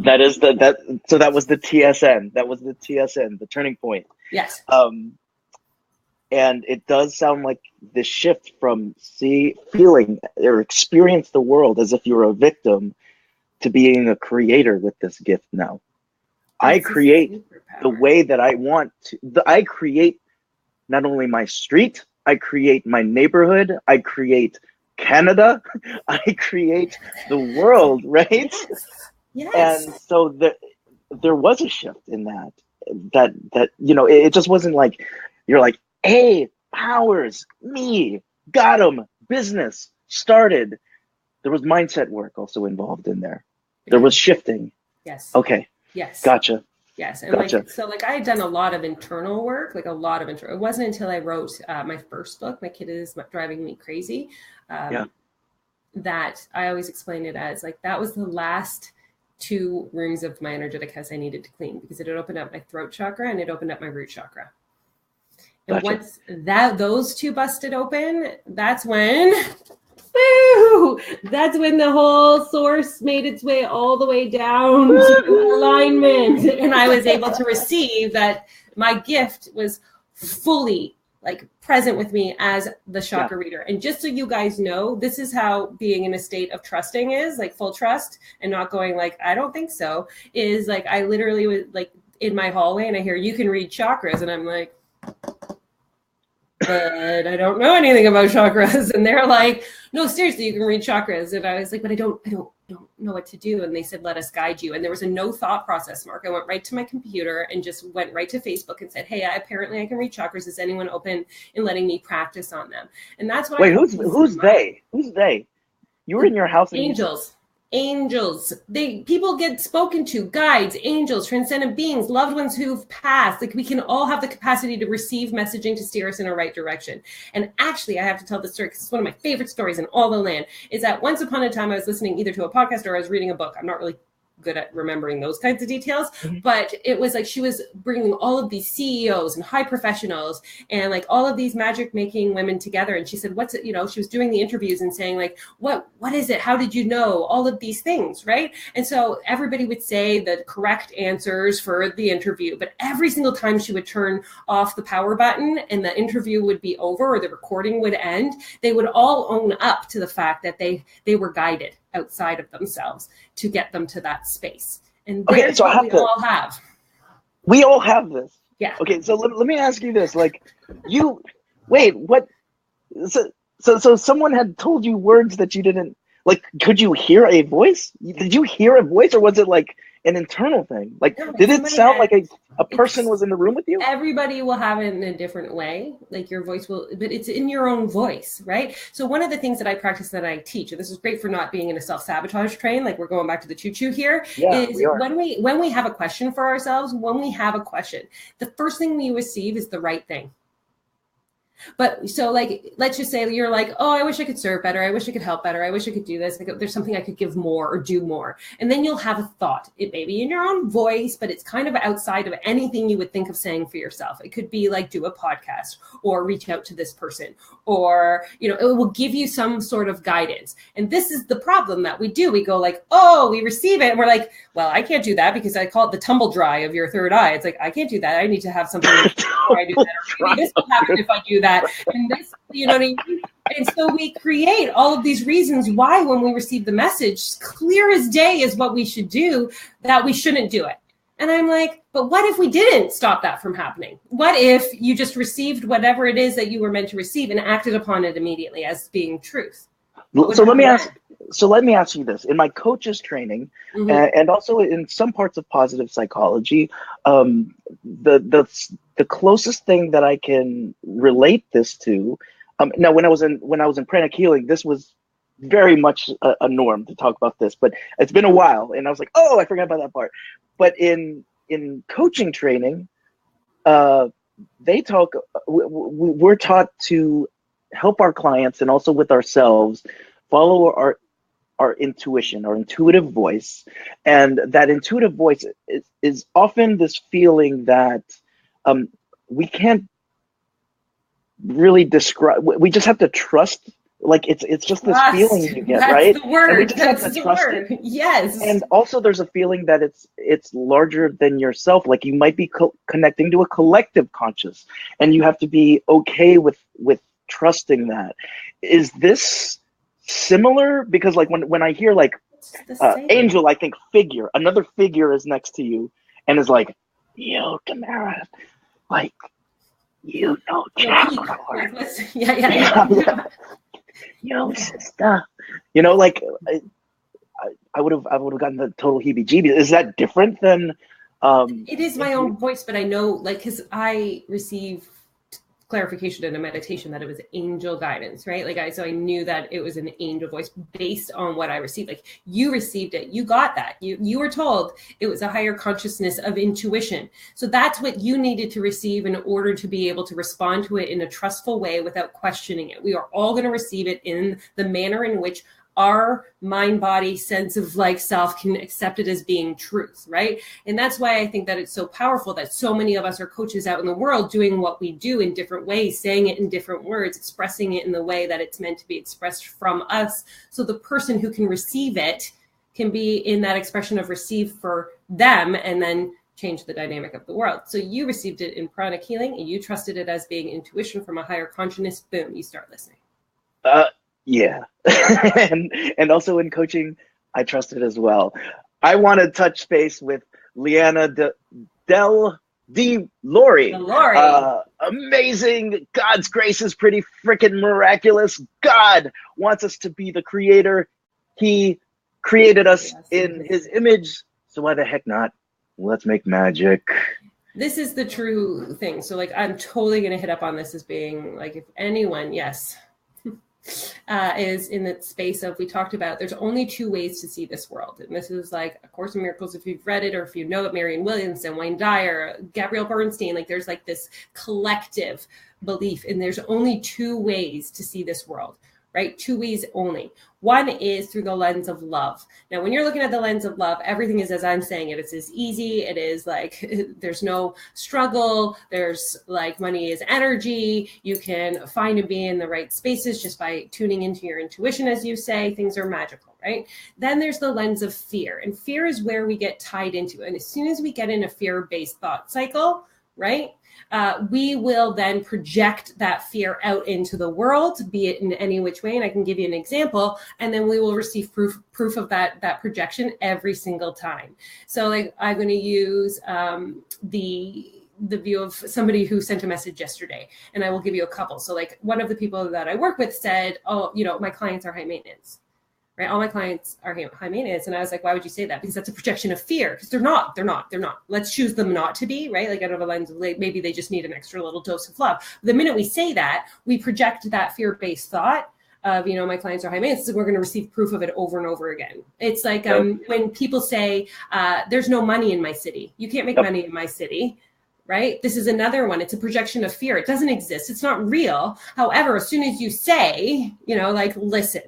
that was the TSN. That was the TSN, the turning point. Yes. And it does sound like the shift from feeling or experience the world as if you're a victim to being a creator with this gift now. I create the way that I want to. I create not only my street, I create my neighborhood, I create Canada, I create the world, right? Yes. And so there was a shift in that, you know, it just wasn't like, you're like, hey, powers, me, got him, business, started. There was mindset work also involved in there. There was shifting. Yes. Okay. Yes. Gotcha. Yes. And like I had done a lot of internal work, like a lot of internal. It wasn't until I wrote my first book, My Kid Is Driving Me Crazy, that I always explain it as like, that was the last 2 rooms of my energetic house I needed to clean, because it had opened up my throat chakra and it opened up my root chakra. And once those 2 busted open, that's when the whole source made its way all the way down to alignment. And I was able to receive that my gift was fully like present with me as the chakra reader. And just so you guys know, this is how being in a state of trusting is, like full trust and not going like, I don't think so, is like, I literally was like in my hallway and I hear, you can read chakras. And I'm like, but I don't know anything about chakras. And they're like, no, seriously, you can read chakras. And I was like, but I don't know what to do. And they said, let us guide you. And there was a no thought process, Mark. I went right to my computer and just went right to Facebook and said, hey, apparently I can read chakras. Is anyone open in letting me practice on them? And that's what who's they? Who's they? You were in your house. Angels. People get spoken to, guides, angels, transcendent beings, loved ones who've passed. Like we can all have the capacity to receive messaging to steer us in a right direction. And actually, I have to tell this story because it's one of my favorite stories in all the land, is that once upon a time I was listening either to a podcast or I was reading a book. I'm not really good at remembering those kinds of details, but it was like she was bringing all of these CEOs and high professionals and like all of these magic making women together. And she said, what's it, she was doing the interviews and saying like, what is it? How did you know all of these things? Right. And so everybody would say the correct answers for the interview, but every single time she would turn off the power button and the interview would be over or the recording would end, they would all own up to the fact that they were guided outside of themselves to get them to that space. And there's what we all have. We all have this. Yeah. Okay, so let me ask you this. Like, what? So someone had told you words that you didn't, like, could you hear a voice? Did you hear a voice or was it like an internal thing? Like, no, did it sound like a person was in the room with you? Everybody will have it in a different way. Like your voice will, but it's in your own voice, right? So one of the things that I practice that I teach, and this is great for not being in a self-sabotage train, like we're going back to the choo-choo here, is when we have a question for ourselves, the first thing we receive is the right thing. But so like, let's just say you're like, oh, I wish I could serve better. I wish I could help better. I wish I could do this. Like, there's something I could give more or do more. And then you'll have a thought. It may be in your own voice, but it's kind of outside of anything you would think of saying for yourself. It could be like, do a podcast or reach out to this person, or, it will give you some sort of guidance. And this is the problem that we do. We go like, oh, we receive it. And we're like, well, I can't do that because I call it the tumble dry of your third eye. It's like, I can't do that. I need to have something where I do that. Or maybe this will happen if I do that. And this, what I mean? And so we create all of these reasons why when we receive the message, clear as day is what we should do, that we shouldn't do it. And I'm like, but what if we didn't stop that from happening? What if you just received whatever it is that you were meant to receive and acted upon it immediately as being truth? So let me ask you this. In my coach's training, and also in some parts of positive psychology, the closest thing that I can relate this to, now when I was in pranic healing, this was very much a norm to talk about this, but it's been a while, and I was like, oh, I forgot about that part. But in coaching training, we're taught to help our clients and also with ourselves follow our intuition, our intuitive voice. And that intuitive voice is often this feeling that we can't really describe. We just have to trust. Like it's just this feeling you get, right? That's the word. That's the word. Yes. And also there's a feeling that it's larger than yourself. Like you might be connecting to a collective conscious, and you have to be okay with trusting that. Is this similar? Because like when I hear like angel, I think figure. Another figure is next to you and is like, yo, Tamara, like chakra. Yeah. Yo, sister. Like I would have gotten the total heebie-jeebies. Is that different than? It is my own voice, but I know, like, because I receive clarification in a meditation that it was angel guidance, right? Like so I knew that it was an angel voice based on what I received. Like you received it, you got that. You were told it was a higher consciousness of intuition. So that's what you needed to receive in order to be able to respond to it in a trustful way without questioning it. We are all going to receive it in the manner in which our mind body sense of like self can accept it as being truth, right? And that's why I think that it's so powerful that so many of us are coaches out in the world doing what we do in different ways, saying it in different words, expressing it in the way that it's meant to be expressed from us. So the person who can receive it can be in that expression of receive for them and then change the dynamic of the world. So you received it in pranic healing and you trusted it as being intuition from a higher consciousness. Boom, you start listening. Yeah. and also in coaching, I trust it as well. I want to touch base with Leanna Lori. Amazing. God's grace is pretty freaking miraculous. God wants us to be the creator. He created us in his image. So why the heck not? Let's make magic. This is the true thing. So like, I'm totally going to hit up on this as being like, if anyone, yes, is in the space of, we talked about, there's only two ways to see this world. And this is like A Course in Miracles, if you've read it, or if you know it, Marianne Williamson, Wayne Dyer, Gabrielle Bernstein, like there's like this collective belief, and there's only two ways to see this world, right? Two ways only. One is through the lens of love. Now, when you're looking at the lens of love, everything is, as I'm saying it, it's as easy. It is like, there's no struggle. There's like, money is energy. You can find and be in the right spaces just by tuning into your intuition, as you say. Things are magical, right? Then there's the lens of fear. And fear is where we get tied into. And as soon as we get in a fear-based thought cycle, right? We will then project that fear out into the world, be it in any which way. And I can give you an example, and then we will receive proof of that projection every single time. So like, I'm going to use the view of somebody who sent a message yesterday, and I will give you a couple. So like, one of the people that I work with said, oh, you know, my clients are high maintenance. Right? All my clients are high maintenance. And I was like, why would you say that? Because that's a projection of fear. Because they're not. Let's choose them not to be, right? Like, out of a lens of like, maybe they just need an extra little dose of love. The minute we say that, we project that fear-based thought of, you know, my clients are high maintenance, so we're going to receive proof of it over and over again. It's like when people say, there's no money in my city. You can't make money in my city. Right? This is another one. It's a projection of fear. It doesn't exist. It's not real. However, as soon as you say, you know, like, listen,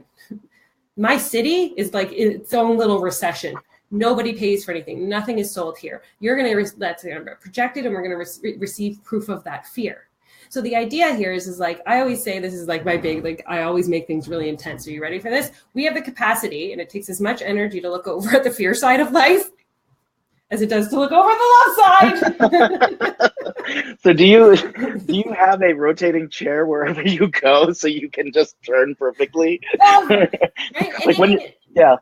my city is like its own little recession. Nobody pays for anything. Nothing is sold here. You're going to, that's going to project it, and we're going to receive proof of that fear. So the idea here is like, I always say, this is like my big, like, I always make things really intense. Are you ready for this? We have the capacity, and it takes as much energy to look over at the fear side of life as it does to look over the love side. So do you have a rotating chair wherever you go so you can just turn perfectly? Right? Like when yeah.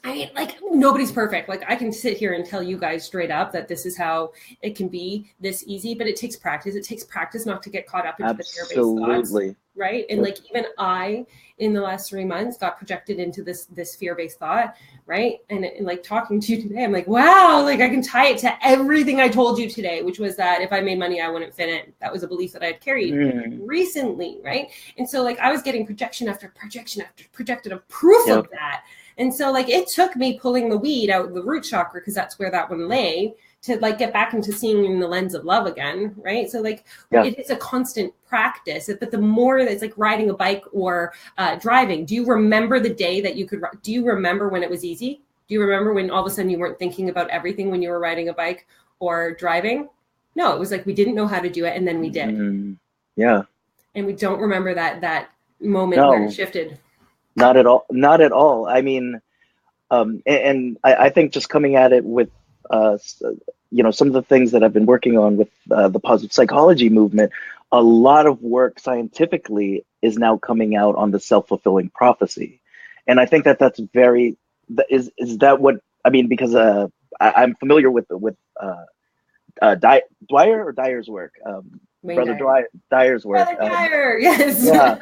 I mean, like, nobody's perfect. Like, I can sit here and tell you guys straight up that this is how it can be this easy, but it takes practice. It takes practice not to get caught up into the fear-based thoughts, right? And like, even I, in the last 3 months, got projected into this fear-based thought, right? And like, talking to you today, I'm like, wow, like, I can tie it to everything I told you today, which was that if I made money, I wouldn't fit in. That was a belief that I had carried recently, right? And so like, I was getting projection after projection after projection of proof of that. And so like, it took me pulling the weed out of the root chakra, because that's where that one lay, to like get back into seeing in the lens of love again, right? So like, it's a constant practice. But the more it's like riding a bike or driving. Do you remember the day that you could? Do you remember when it was easy? Do you remember when all of a sudden you weren't thinking about everything when you were riding a bike or driving? No, it was like we didn't know how to do it, and then we did. Yeah. And we don't remember that moment where it shifted. Not at all. Not at all. I mean, and I think just coming at it with, you know, some of the things that I've been working on with the positive psychology movement, a lot of work scientifically is now coming out on the self-fulfilling prophecy. And I think that that's very, is that what, I mean, because I'm familiar with Dwyer or Dyer's work. Brother Dyer's work. Brother Dyer, yes. Yeah.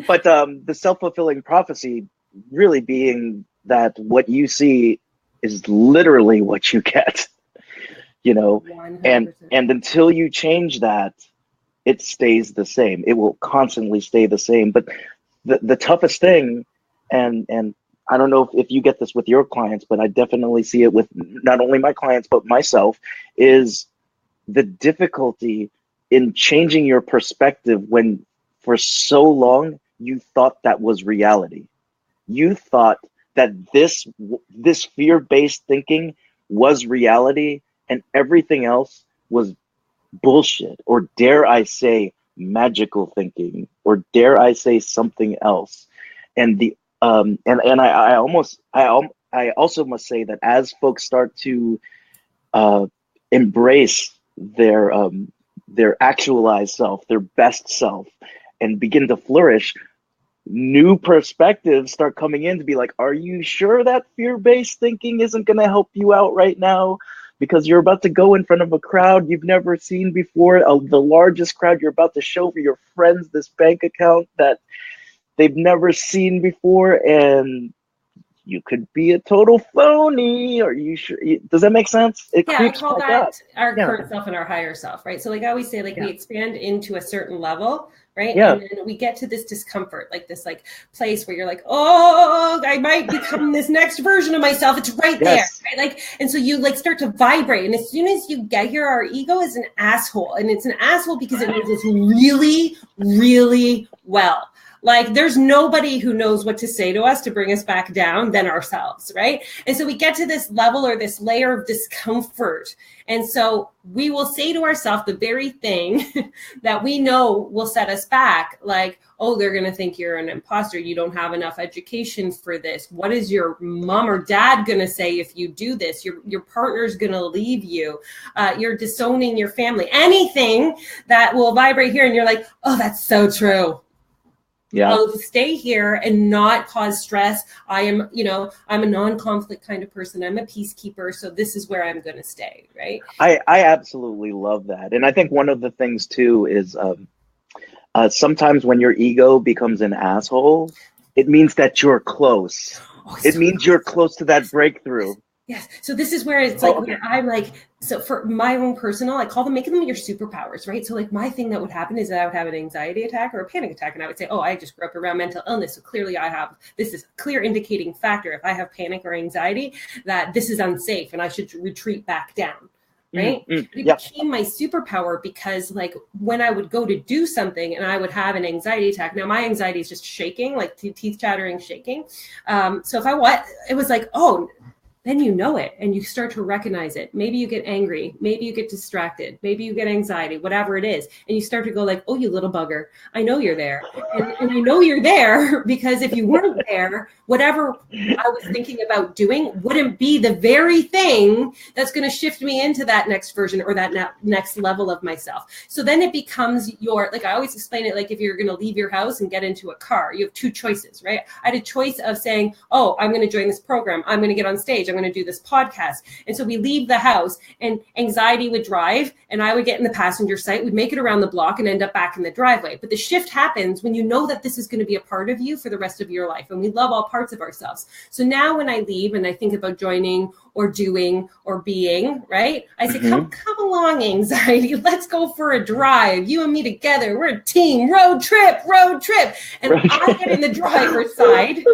But the self-fulfilling prophecy really being that what you see is literally what you get, you know, 100%. And until you change that, it stays the same. It will constantly stay the same. But the toughest thing, and I don't know if you get this with your clients, but I definitely see it with not only my clients, but myself, is the difficulty in changing your perspective when for so long you thought that was reality. You thought that this fear-based thinking was reality and everything else was bullshit, or dare I say magical thinking, or dare I say something else. And the I also must say that as folks start to embrace their actualized self, their best self, and begin to flourish, new perspectives start coming in to be like, are you sure that fear-based thinking isn't going to help you out right now? Because you're about to go in front of a crowd you've never seen before, the largest crowd. You're about to show your friends this bank account that they've never seen before, and you could be a total phony. Are you sure? Does that make sense? It Yeah, I creeps call back that up. our Yeah. current self and our higher self, right? So like I always say, like we expand into a certain level, right? Yeah. And then we get to this discomfort, like this like place where you're like, oh, I might become this next version of myself. It's right there, right? Like, and so you like start to vibrate. And as soon as you get here, our ego is an asshole. And it's an asshole because it knows us really, really well. Like there's nobody who knows what to say to us to bring us back down than ourselves, right? And so we get to this level or this layer of discomfort. And so we will say to ourselves the very thing that we know will set us back, like, oh, they're going to think you're an imposter. You don't have enough education for this. What is your mom or dad going to say if you do this? Your partner's going to leave you. You're disowning your family. Anything that will vibrate here. And you're like, oh, that's so true. Yeah. I'll stay here and not cause stress. I'm a non-conflict kind of person. I'm a peacekeeper. So this is where I'm going to stay, right? I absolutely love that. And I think one of the things too is sometimes when your ego becomes an asshole, it means that you're close. It means you're close to that breakthrough. Yes. So this is where it's like, where I'm like, so for my own personal, I call them, making them your superpowers, right? So like my thing that would happen is that I would have an anxiety attack or a panic attack. And I would say, oh, I just grew up around mental illness. So clearly this is a clear indicating factor. If I have panic or anxiety, that this is unsafe and I should retreat back down. Right. It became my superpower because like when I would go to do something and I would have an anxiety attack. Now my anxiety is just shaking, like teeth chattering, shaking. So if it was like, oh, then you know it and you start to recognize it. Maybe you get angry. Maybe you get distracted. Maybe you get anxiety, whatever it is. And you start to go like, oh, you little bugger. I know you're there. And I know you're there because if you weren't there, whatever I was thinking about doing wouldn't be the very thing that's going to shift me into that next version or that next level of myself. So then it becomes like I always explain it, like if you're going to leave your house and get into a car, you have two choices, right? I had a choice of saying, oh, I'm going to join this program. I'm going to get on stage. I'm going to do this podcast. And so we leave the house and anxiety would drive and I would get in the passenger seat, we'd make it around the block and end up back in the driveway. But the shift happens when you know that this is going to be a part of you for the rest of your life. And we love all parts of ourselves. So now when I leave and I think about joining or doing or being, right? I say, come along, anxiety. Let's go for a drive. You and me together. We're a team. Road trip. And I get in the driver's side,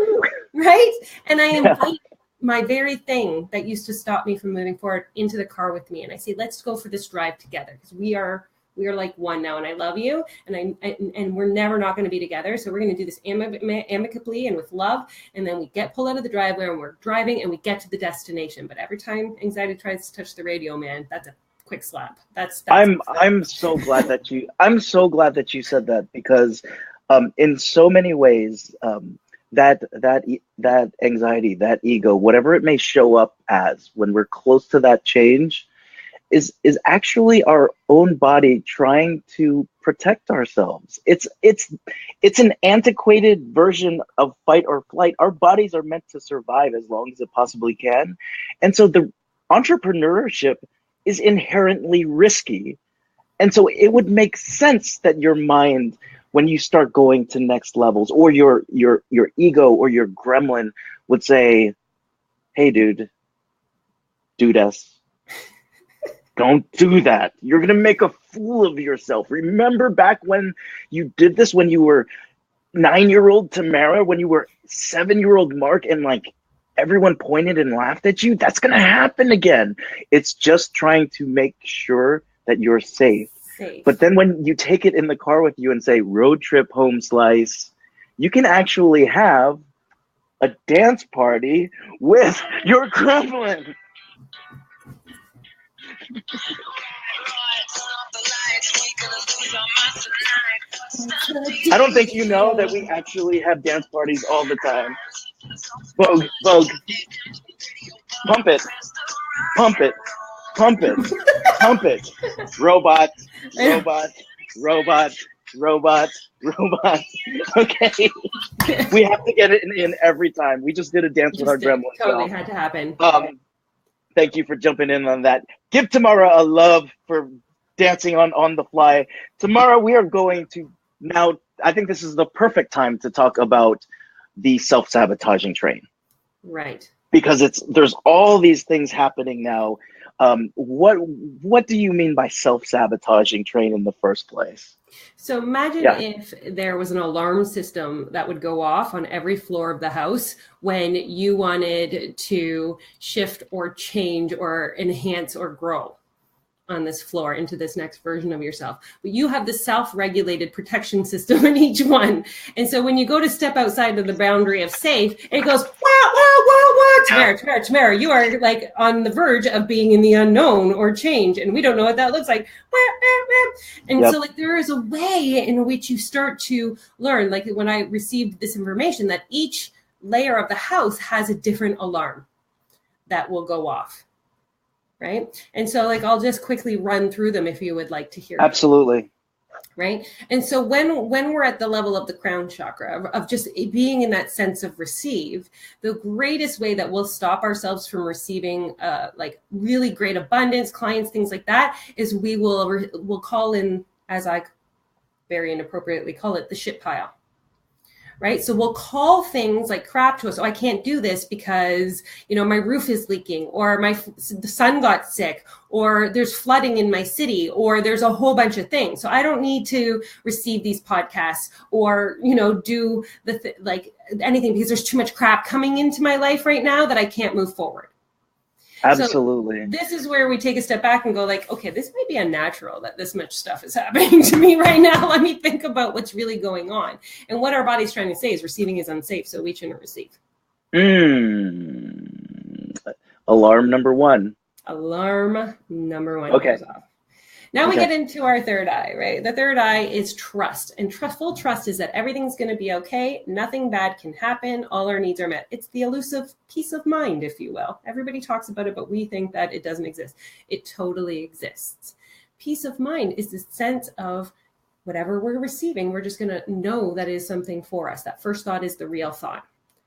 right? And I invite my very thing that used to stop me from moving forward into the car with me. And I say, let's go for this drive together because we are like one now and I love you and we're never not going to be together. So we're going to do this amicably and with love. And then we pull out of the driveway and we're driving and we get to the destination. But every time anxiety tries to touch the radio, man, that's a quick slap. I'm so glad that you said that because in so many ways, that anxiety, that ego, whatever it may show up as when we're close to that change is actually our own body trying to protect ourselves. It's an antiquated version of fight or flight. Our bodies are meant to survive as long as it possibly can. And so the entrepreneurship is inherently risky. And so it would make sense that your mind, when you start going to next levels, or your ego or your gremlin would say, hey, dudess, don't do that. You're going to make a fool of yourself. Remember back when you did this, when you were 9-year-old Tamara, when you were 7-year-old Mark, and like everyone pointed and laughed at you? That's going to happen again. It's just trying to make sure that you're safe. But then when you take it in the car with you and say, road trip home slice, you can actually have a dance party with your gremlin. I don't think you know that we actually have dance parties all the time. Vogue. Pump it. Pump it, pump it. Robot, robot, robot, robot, robot. Okay. We have to get it in every time. We just did a dance with our gremlins. Totally had to happen. Thank you for jumping in on that. Give Tamara a love for dancing on the fly. Tamara, we are going to now, I think this is the perfect time to talk about the self-sabotaging train. Right. Because there's all these things happening now. What do you mean by self-sabotaging train in the first place? So imagine if there was an alarm system that would go off on every floor of the house when you wanted to shift or change or enhance or grow on this floor into this next version of yourself. But you have the self-regulated protection system in each one. And so when you go to step outside of the boundary of safe, it goes, Tamara, you are like on the verge of being in the unknown or change. And we don't know what that looks like. And so like there is a way in which you start to learn, like when I received this information, that each layer of the house has a different alarm that will go off. Right. And so like, I'll just quickly run through them if you would like to hear. Absolutely. Right. And so when we're at the level of the crown chakra of just being in that sense of receive, the greatest way that we'll stop ourselves from receiving like really great abundance, clients, things like that, is we'll call in, as I very inappropriately call it, the shit pile. Right. So we'll call things like crap to us. Oh, I can't do this because, my roof is leaking, or the son got sick, or there's flooding in my city, or there's a whole bunch of things. So I don't need to receive these podcasts or, do like anything because there's too much crap coming into my life right now that I can't move forward. Absolutely. So this is where we take a step back and go like, okay, this might be unnatural that this much stuff is happening to me right now. Let me think about what's really going on. And what our body's trying to say is receiving is unsafe, so we shouldn't receive. Alarm number one. Alarm number one Okay. goes off. Now we get into our third eye, right? The third eye is trust. And full trust is that everything's going to be okay. Nothing bad can happen. All our needs are met. It's the elusive peace of mind, if you will. Everybody talks about it, but we think that it doesn't exist. It totally exists. Peace of mind is the sense of whatever we're receiving, we're just going to know that is something for us. That first thought is the real thought,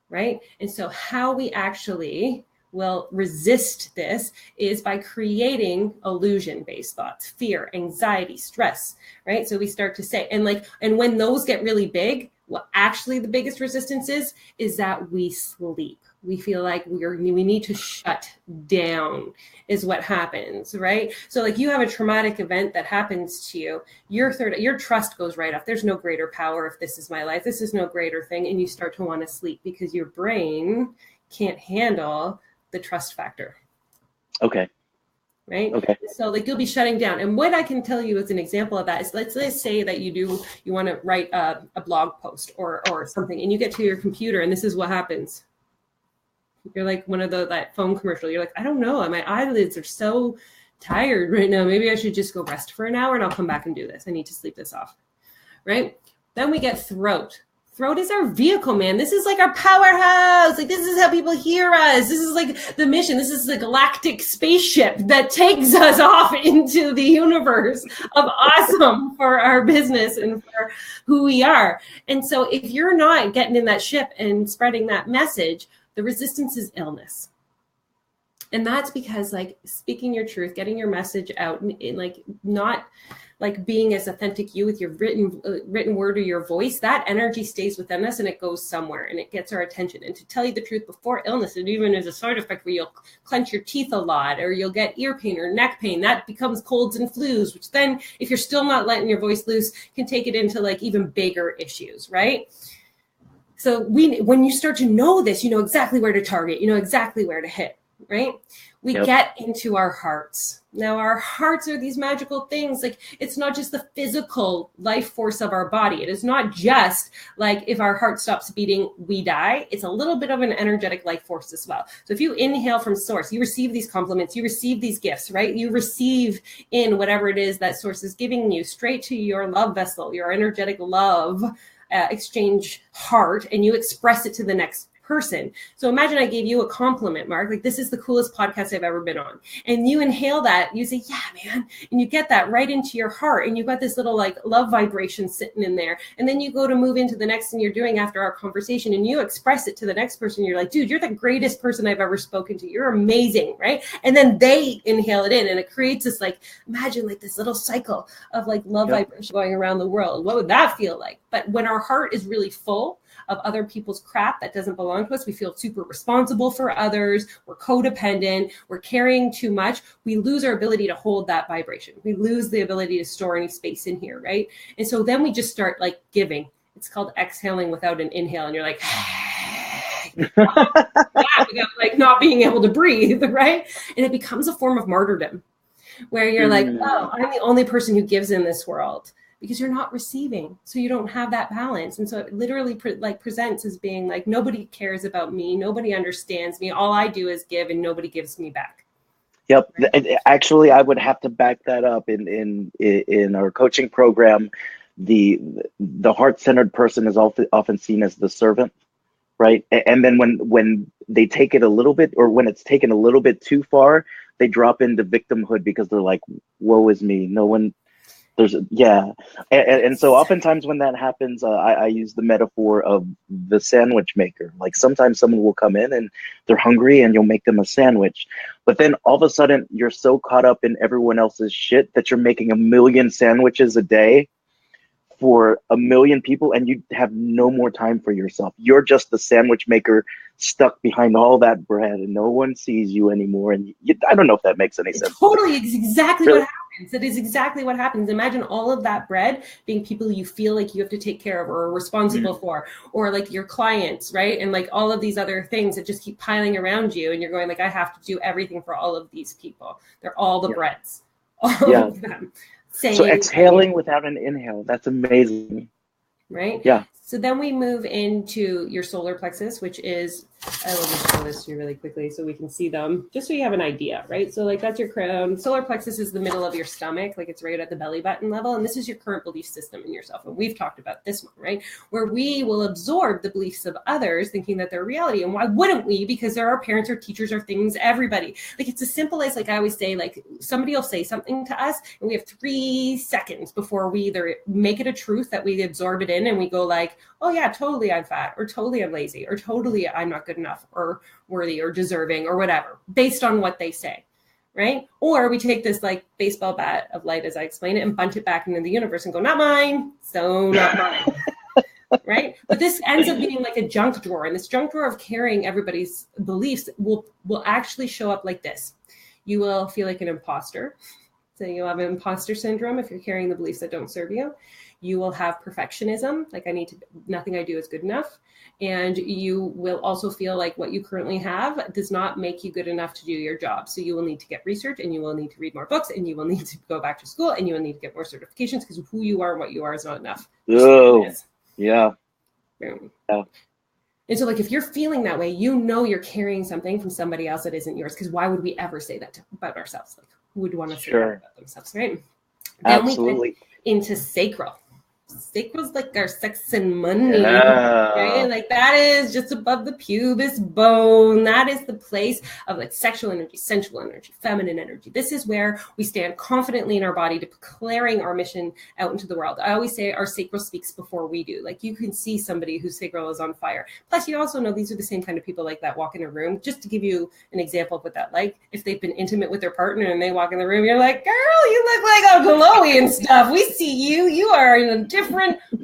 right? And so how we actually will resist this is by creating illusion-based thoughts, fear, anxiety, stress, right? So we start to say, and when those get really big, what actually the biggest resistance is that we sleep. We feel like we need to shut down is what happens, right? So like you have a traumatic event that happens to you, your trust goes right off. There's no greater power if this is my life. This is no greater thing. And you start to want to sleep because your brain can't handle the trust factor. Okay. Right? Okay. So like you'll be shutting down. And what I can tell you as an example of that is let's say that you want to write a blog post or something, and you get to your computer and this is what happens. You're like one of that phone commercial. You're like, I don't know. My eyelids are so tired right now. Maybe I should just go rest for an hour and I'll come back and do this. I need to sleep this off. Right? Then we get throat. Throat is our vehicle, man. This is like our powerhouse. Like this is how people hear us. This is like the mission. This is the galactic spaceship that takes us off into the universe of awesome for our business and for who we are. And so if you're not getting in that ship and spreading that message, the resistance is illness. And that's because like speaking your truth, getting your message out, and like not like being as authentic you with your written word or your voice, that energy stays within us and it goes somewhere and it gets our attention. And to tell you the truth, before illness, and even as a side effect where you'll clench your teeth a lot or you'll get ear pain or neck pain, that becomes colds and flus, which then if you're still not letting your voice loose, can take it into like even bigger issues, right? So when you start to know this, you know exactly where to target, you know exactly where to hit, right? We get into our hearts. Now, our hearts are these magical things. Like, it's not just the physical life force of our body. It is not just like if our heart stops beating, we die. It's a little bit of an energetic life force as well. So if you inhale from source, you receive these compliments, you receive these gifts, right? You receive in whatever it is that source is giving you straight to your love vessel, your energetic love exchange heart, and you express it to the next person. So imagine I gave you a compliment, Mark, like this is the coolest podcast I've ever been on. And you inhale that, you say, yeah, man. And you get that right into your heart. And you've got this little like love vibration sitting in there. And then you go to move into the next thing you're doing after our conversation and you express it to the next person. You're like, dude, you're the greatest person I've ever spoken to. You're amazing, right? And then they inhale it in and it creates this like, imagine like this little cycle of like love vibration going around the world. What would that feel like? But when our heart is really full of other people's crap that doesn't belong to us, we feel super responsible for others, we're codependent, we're carrying too much, we lose our ability to hold that vibration. We lose the ability to store any space in here, right? And so then we just start like giving. It's called exhaling without an inhale. And you're like, like not being able to breathe, right? And it becomes a form of martyrdom where you're like, oh, I'm the only person who gives in this world, because you're not receiving. So you don't have that balance. And so it literally presents as being like, nobody cares about me. Nobody understands me. All I do is give and nobody gives me back. Yep. Right? Actually, I would have to back that up in our coaching program. The heart-centered person is often seen as the servant, right? And then when they take it a little bit, or when it's taken a little bit too far, they drop into victimhood because they're like, woe is me. No one, and so oftentimes when that happens, I use the metaphor of the sandwich maker. Like sometimes someone will come in and they're hungry and you'll make them a sandwich, but then all of a sudden you're so caught up in everyone else's shit that you're making 1 million sandwiches a day for 1 million people, and you have no more time for yourself. You're just the sandwich maker stuck behind all that bread, and no one sees you anymore. And I don't know if that makes any sense. Totally, it's exactly what happens. It is exactly what happens. Imagine all of that bread being people you feel like you have to take care of or are responsible for, or like your clients, right? And like all of these other things that just keep piling around you, and you're going like, I have to do everything for all of these people. They're all the breads, all of them. So exhaling without an inhale, that's amazing. Right? Yeah. So then we move into your solar plexus, which is, I will just show this to you really quickly so we can see them, just so you have an idea, right? So like that's your crown. Solar plexus is the middle of your stomach, like it's right at the belly button level. And this is your current belief system in yourself. And we've talked about this one, right? Where we will absorb the beliefs of others thinking that they're reality. And why wouldn't we? Because there are parents or teachers or things, everybody. Like it's as simple as, like I always say, like somebody will say something to us and we have 3 seconds before we either make it a truth that we absorb it in and we go like, oh yeah, totally I'm fat, or totally I'm lazy, or totally I'm not good enough or worthy or deserving or whatever, based on what they say, right? Or we take this like baseball bat of light, as I explain it, and bunt it back into the universe and go, not mine, so not mine, right? But this ends up being like a junk drawer, and this junk drawer of carrying everybody's beliefs will actually show up like this. You will feel like an imposter. So you'll have imposter syndrome if you're carrying the beliefs that don't serve you. You will have perfectionism, like nothing I do is good enough. And you will also feel like what you currently have does not make you good enough to do your job. So you will need to get research, and you will need to read more books, and you will need to go back to school, and you will need to get more certifications, because who you are and what you are is not enough. Oh, yeah. Boom. Yeah. And so like, if you're feeling that way, you know you're carrying something from somebody else that isn't yours, because why would we ever say that about ourselves? Like, who would want to say that about themselves, right? Absolutely. Then we get into sacral. Sacral's like our sex and money, right? Like that is just above the pubis bone. That is the place of like sexual energy, sensual energy, feminine energy. This is where we stand confidently in our body, declaring our mission out into the world. I always say our sacral speaks before we do. Like you can see somebody whose sacral is on fire. Plus you also know these are the same kind of people like that walk in a room. Just to give you an example of what that like, if they've been intimate with their partner and they walk in the room, you're like, girl, you look like a glowy and stuff. We see you. You are in a different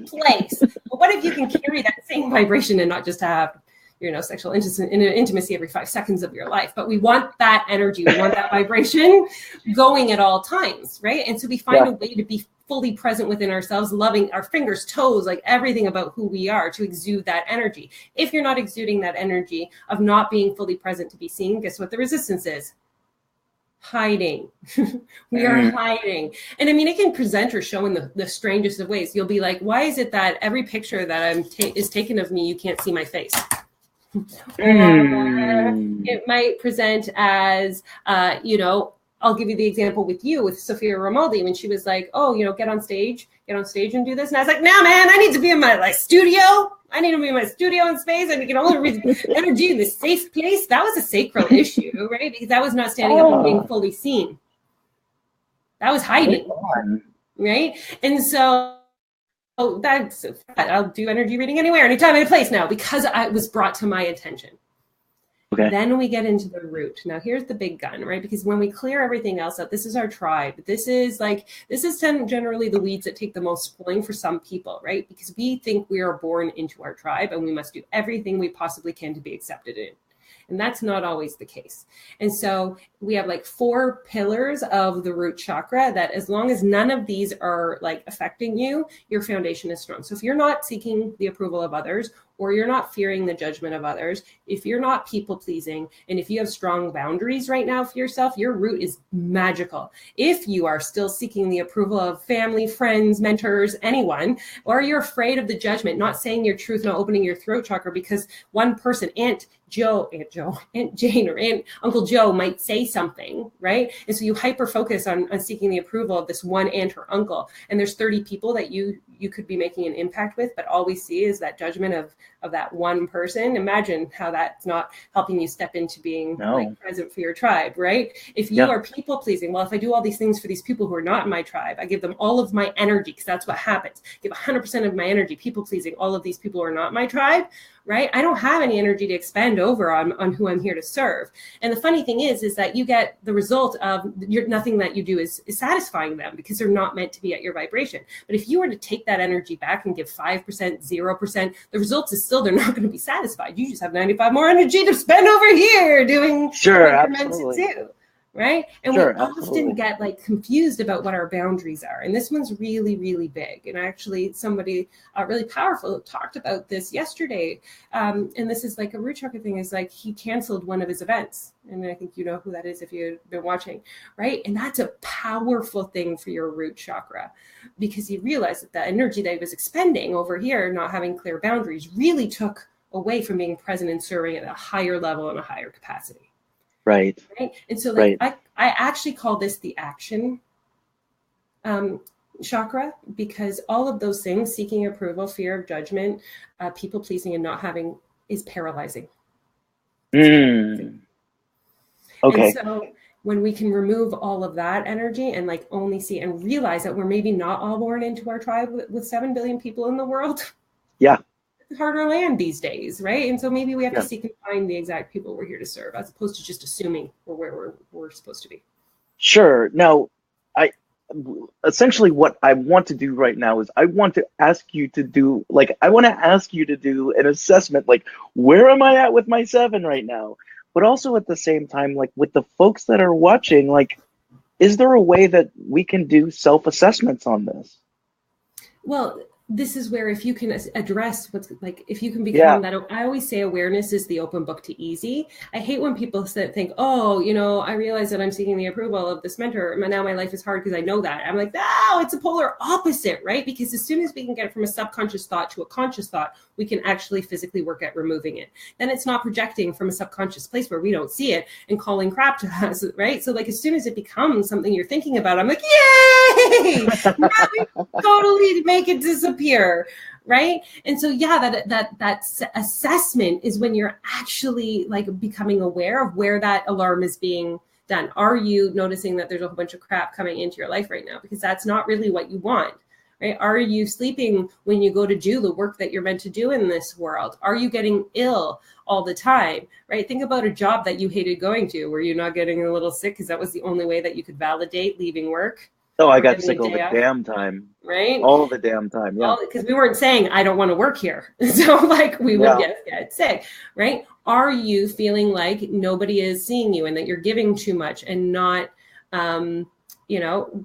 place. But what if you can carry that same vibration and not just have, sexual intimacy every 5 seconds of your life? But we want that energy, we want that vibration going at all times, right? And so we find a way to be fully present within ourselves, loving our fingers, toes, like everything about who we are, to exude that energy. If you're not exuding that energy of not being fully present to be seen, guess what the resistance is? Hiding. We are hiding. And I mean, it can present or show in the strangest of ways. You'll be like, why is it that every picture that is taken of me, you can't see my face? It might present as, I'll give you the example with you, with Sophia Romaldi, when she was like, oh, get on stage and do this. And I was like, no, man, I need to be in my studio. I need to be in my studio in space. And we can only read energy in this safe place. That was a sacral issue, right? Because that was not standing up and being fully seen. That was hiding, right? And so I'll do energy reading anywhere, anytime, any place now, because it was brought to my attention. Okay. Then we get into the root. Now here's the big gun, right? Because when we clear everything else out, this is our tribe. This is generally the weeds that take the most pulling for some people, right? Because we think we are born into our tribe and we must do everything we possibly can to be accepted in. And that's not always the case. And so we have 4 pillars of the root chakra that as long as none of these are affecting you, your foundation is strong. So if you're not seeking the approval of others, or you're not fearing the judgment of others, if you're not people pleasing, and if you have strong boundaries right now for yourself, your root is magical. If you are still seeking the approval of family, friends, mentors, anyone, or you're afraid of the judgment, not saying your truth, not opening your throat chakra because one person, Aunt Jane, or Uncle Joe might say something, right? And so you hyper focus on seeking the approval of this one aunt or uncle. And there's 30 people that you could be making an impact with, but all we see is that judgment of that one person. Imagine how that's not helping you step into being present for your tribe, right? If you are people pleasing, well, if I do all these things for these people who are not in my tribe, I give them all of my energy, because that's what happens. Give 100% of my energy, people pleasing all of these people who are not my tribe, right? I don't have any energy to expend over on who I'm here to serve. And the funny thing is that you get the result of nothing that you do is satisfying them, because they're not meant to be at your vibration. But if you were to take that energy back and give 5%, 0%, the result is still they're not going to be satisfied. You just have 95 more energy to spend over here doing what you're meant to do. Right? And we often get confused about what our boundaries are. And this one's really, really big. And actually somebody really powerful talked about this yesterday. And this is a root chakra thing, is he canceled one of his events. And I think you know who that is if you've been watching, right? And that's a powerful thing for your root chakra, because he realized that the energy that he was expending over here, not having clear boundaries, really took away from being present and serving at a higher level and a higher capacity. Right. And so I actually call this the action chakra, because all of those things, seeking approval, fear of judgment, people pleasing, and not having, is paralyzing. Okay. And so when we can remove all of that energy and only see and realize that we're maybe not all born into our tribe with 7 billion people in the world. Yeah. It's harder land these days, right? And so maybe we have to seek and find the exact people we're here to serve, as opposed to just assuming we're where we're supposed to be. Sure. Now, essentially what I want to do right now is I want to ask you to do an assessment, where am I at with my 7 right now? But also at the same time, with the folks that are watching, is there a way that we can do self-assessments on this? Well, this is where, if you can address what's if you can become that, I always say awareness is the open book to easy. I hate when people think, oh, I realize that I'm seeking the approval of this mentor, and now my life is hard because I know that. I'm like, no, it's a polar opposite, right? Because as soon as we can get it from a subconscious thought to a conscious thought, we can actually physically work at removing it. Then it's not projecting from a subconscious place where we don't see it and calling crap to us, right? So as soon as it becomes something you're thinking about, I'm like, yay! Now we totally make it disappear, right? And so that assessment is when you're actually becoming aware of where that alarm is being done. Are you noticing that there's a whole bunch of crap coming into your life right now? Because that's not really what you want. Right? Are you sleeping when you go to do the work that you're meant to do in this world? Are you getting ill all the time? Right? Think about a job that you hated going to. Were you not getting a little sick because that was the only way that you could validate leaving work? Oh, I got sick all the damn time. Right? All the damn time, yeah. Because we weren't saying, I don't want to work here. So we would get sick, right? Are you feeling like nobody is seeing you and that you're giving too much and not,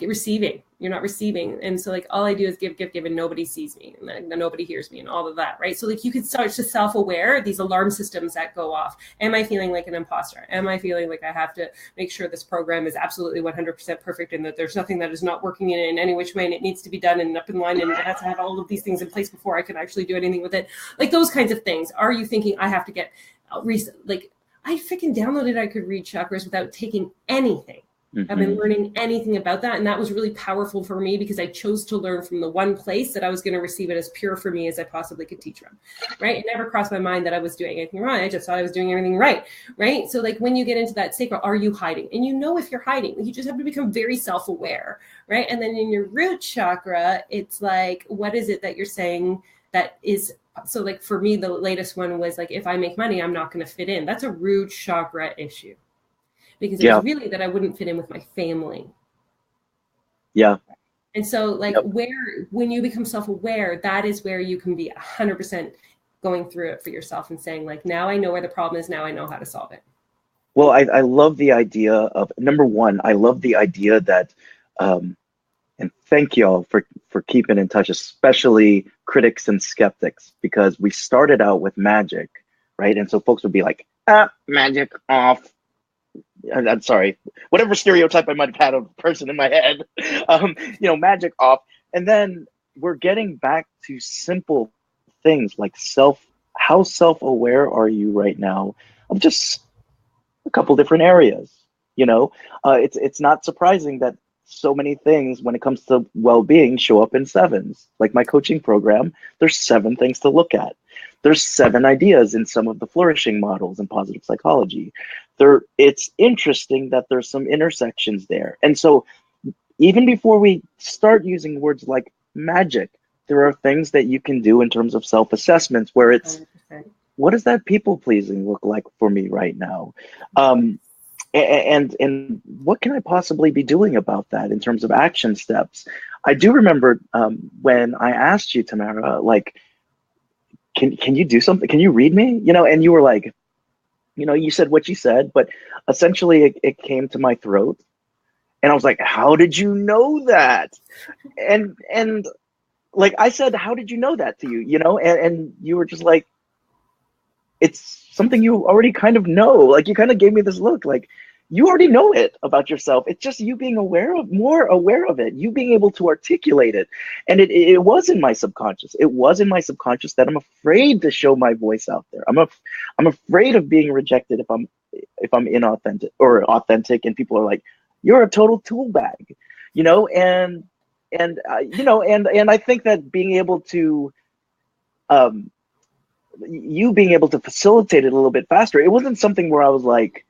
receiving? You're not receiving. And so all I do is give, and nobody sees me and then nobody hears me and all of that, right? So you could start to self-aware, these alarm systems that go off. Am I feeling like an imposter? Am I feeling like I have to make sure this program is absolutely 100% perfect and that there's nothing that is not working in any which way and it needs to be done and up in line and it has to have all of these things in place before I can actually do anything with it? Those kinds of things. Are you thinking I have to get I freaking downloaded I could read chakras without taking anything. I've been learning anything about that. And that was really powerful for me because I chose to learn from the one place that I was going to receive it as pure for me as I possibly could teach from, right? It never crossed my mind that I was doing anything wrong. I just thought I was doing everything right, right? So like when you get into that sacral, are you hiding? And you know if you're hiding, you just have to become very self-aware, right? And then in your root chakra, it's like, what is it that you're saying that is, so like for me, the latest one was like, if I make money, I'm not going to fit in. That's a root chakra issue. Because it was really that I wouldn't fit in with my family. Yeah. And so like when you become self-aware, that is where you can be 100% going through it for yourself and saying like, now I know where the problem is. Now I know how to solve it. Well, I love the idea of, number one, I love the idea that, and thank y'all for keeping in touch, especially critics and skeptics, because we started out with magic, right? And so folks would be like, magic off. I'm sorry, whatever stereotype I might have had of a person in my head, magic off. And then we're getting back to simple things like how self-aware are you right now of just a couple different areas? It's not surprising that so many things when it comes to well-being show up in sevens. Like my coaching program, there's 7 things to look at. There's 7 ideas in some of the flourishing models in positive psychology. It's interesting that there's some intersections there. And so even before we start using words like magic, there are things that you can do in terms of self-assessments where it's, 100%. What does that people-pleasing look like for me right now? And what can I possibly be doing about that in terms of action steps? I do remember when I asked you, Tamara, like, can you do something? Can you read me? And you were like, you said what you said, but essentially it came to my throat. And I was like, how did you know that? And like I said, how did you know that to you? And you were just like, it's something you already kind of know. Like you kind of gave me this look like you already know it about yourself. It's just you being more aware of it, you being able to articulate it. And it was in my subconscious. It was in my subconscious that I'm afraid to show my voice out there. I'm afraid of being rejected if I'm inauthentic or authentic, and people are like, you're a total tool bag, and I think that being able to you being able to facilitate it a little bit faster, it wasn't something where I was like,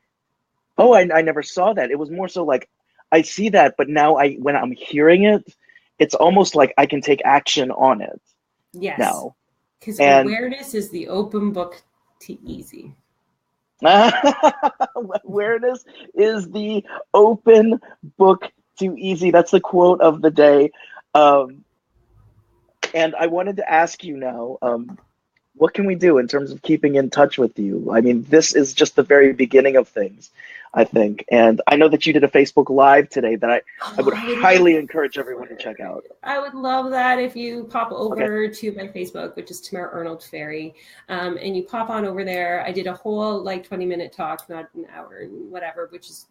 oh, I never saw that. It was more so like, I see that, but now when I'm hearing it, it's almost like I can take action on it. Yes. Now. Because awareness is the open book to easy. Awareness is the open book to easy. That's the quote of the day. And I wanted to ask you now, what can we do in terms of keeping in touch with you? I mean, this is just the very beginning of things, I think. And I know that you did a Facebook Live today that I would highly encourage everyone to check out. I would love that if you pop over to my Facebook, which is Tamara Arnold Ferry, and you pop on over there. I did a whole 20-minute talk, not an hour and whatever, which is,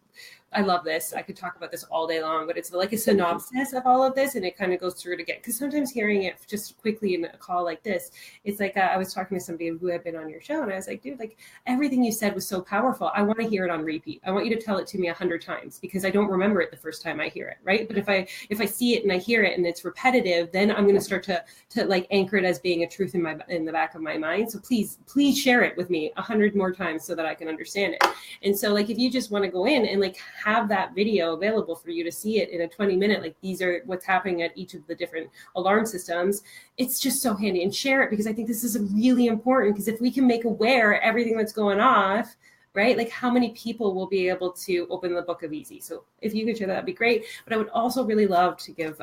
I love this. I could talk about this all day long, but it's like a synopsis of all of this, and it kind of goes through it again. Because sometimes hearing it just quickly in a call like this, it's like I was talking to somebody who had been on your show, and I was like, dude, like everything you said was so powerful. I want to hear it on repeat. I want you to tell it to me 100 times because I don't remember it the first time I hear it, right? But if I see it and I hear it and it's repetitive, then I'm going to start to like anchor it as being a truth in the back of my mind. So please share it with me 100 more times so that I can understand it. And so like if you just want to go in and like have that video available for you to see it in a 20-minute, like these are what's happening at each of the different alarm systems, it's just so handy. And share it because I think this is really important, because if we can make aware everything that's going off, right? Like how many people will be able to open the book of easy? So if you could share that, that'd be great. But I would also really love to give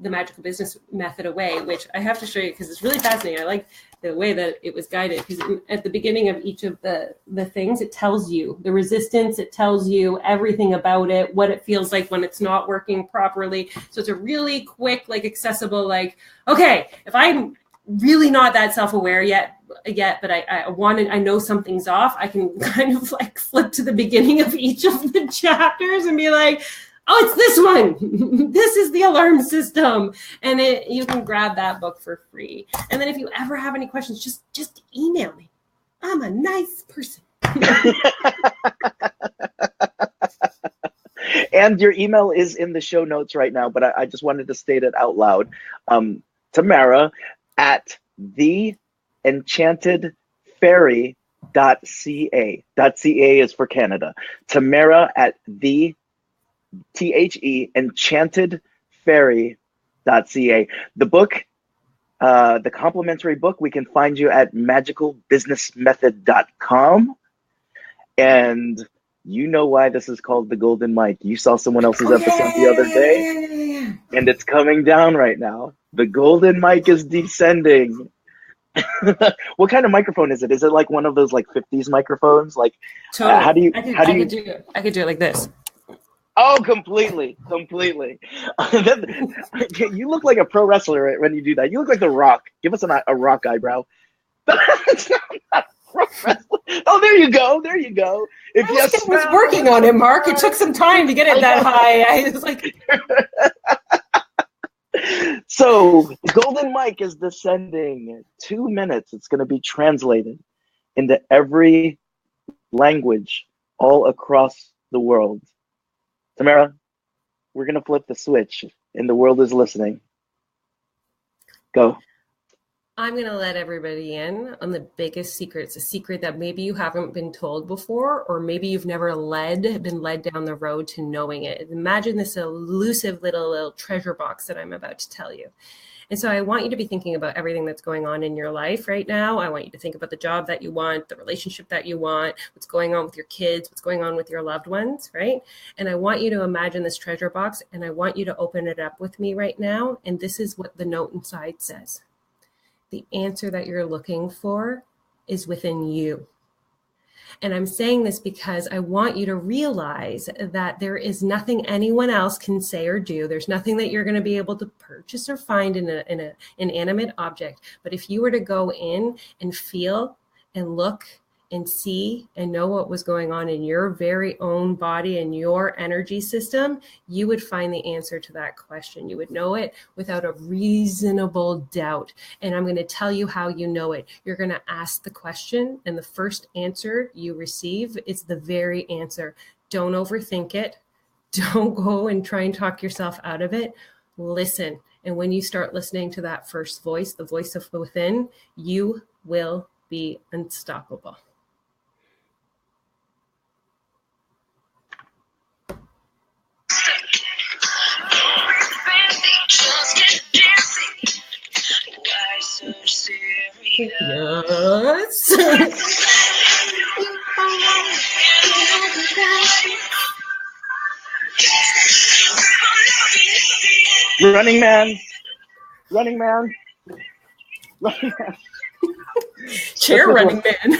the magical business method away, which I have to show you because it's really fascinating. I like the way that it was guided, because at the beginning of each of the things, it tells you the resistance, it tells you everything about it, what it feels like when it's not working properly. So it's a really quick, like accessible, like, okay, if I'm really not that self-aware yet, but I know something's off, I can kind of like flip to the beginning of each of the chapters and be like, oh, it's this one. This is the alarm system. And you can grab that book for free. And then if you ever have any questions, just email me. I'm a nice person. And your email is in the show notes right now, but I just wanted to state it out loud. Tamara at theenchantedfairy.ca. .ca is for Canada. Tamara at the enchantedfairy.ca. The book, the complimentary book, we can find you at magicalbusinessmethod.com. And you know why this is called the Golden Mic. You saw someone else's episode the other day, and it's coming down right now. The Golden Mic is descending. What kind of microphone is it? Is it like one of those like 50s microphones? Like, totally. I could do it like this. Oh, completely. You look like a pro wrestler when you do that. You look like The Rock. Give us a Rock eyebrow. Oh, there you go. If I was working on it, Mark. It took some time to get it that high. I was like. So, Golden Mic is descending. 2 minutes. It's going to be translated into every language all across the world. Tamara, we're going to flip the switch, and the world is listening. Go. I'm going to let everybody in on the biggest secret. It's a secret that maybe you haven't been told before, or maybe you've never been led down the road to knowing it. Imagine this elusive little treasure box that I'm about to tell you. And so I want you to be thinking about everything that's going on in your life right now. I want you to think about the job that you want, the relationship that you want, what's going on with your kids, what's going on with your loved ones, right? And I want you to imagine this treasure box, and I want you to open it up with me right now. And this is what the note inside says. The answer that you're looking for is within you. And I'm saying this because I want you to realize that there is nothing anyone else can say or do. There's nothing that you're going to be able to purchase or find in an inanimate object. But if you were to go in and feel and look and see and know what was going on in your very own body and your energy system, you would find the answer to that question. You would know it without a reasonable doubt. And I'm going to tell you how you know it. You're going to ask the question, and the first answer you receive is the very answer. Don't overthink it. Don't go and try and talk yourself out of it. Listen. And when you start listening to that first voice, the voice of within, you will be unstoppable. Yes. Running man. Chair running man.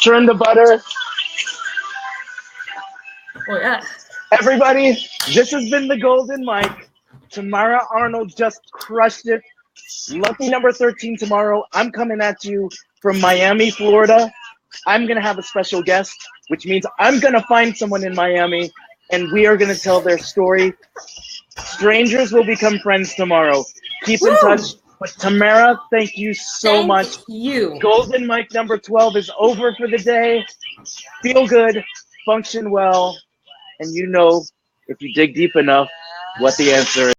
Churn the butter. Oh, yeah. Everybody, this has been the Golden Mic. Tamara Arnold just crushed it. Lucky number 13 tomorrow. I'm coming at you from Miami, Florida. I'm going to have a special guest, which means I'm going to find someone in Miami, and we are going to tell their story. Strangers will become friends tomorrow. Keep in touch. But Tamara, thank you so much. Thank you. Golden Mic number 12 is over for the day. Feel good, function well, and you know, if you dig deep enough, what the answer is.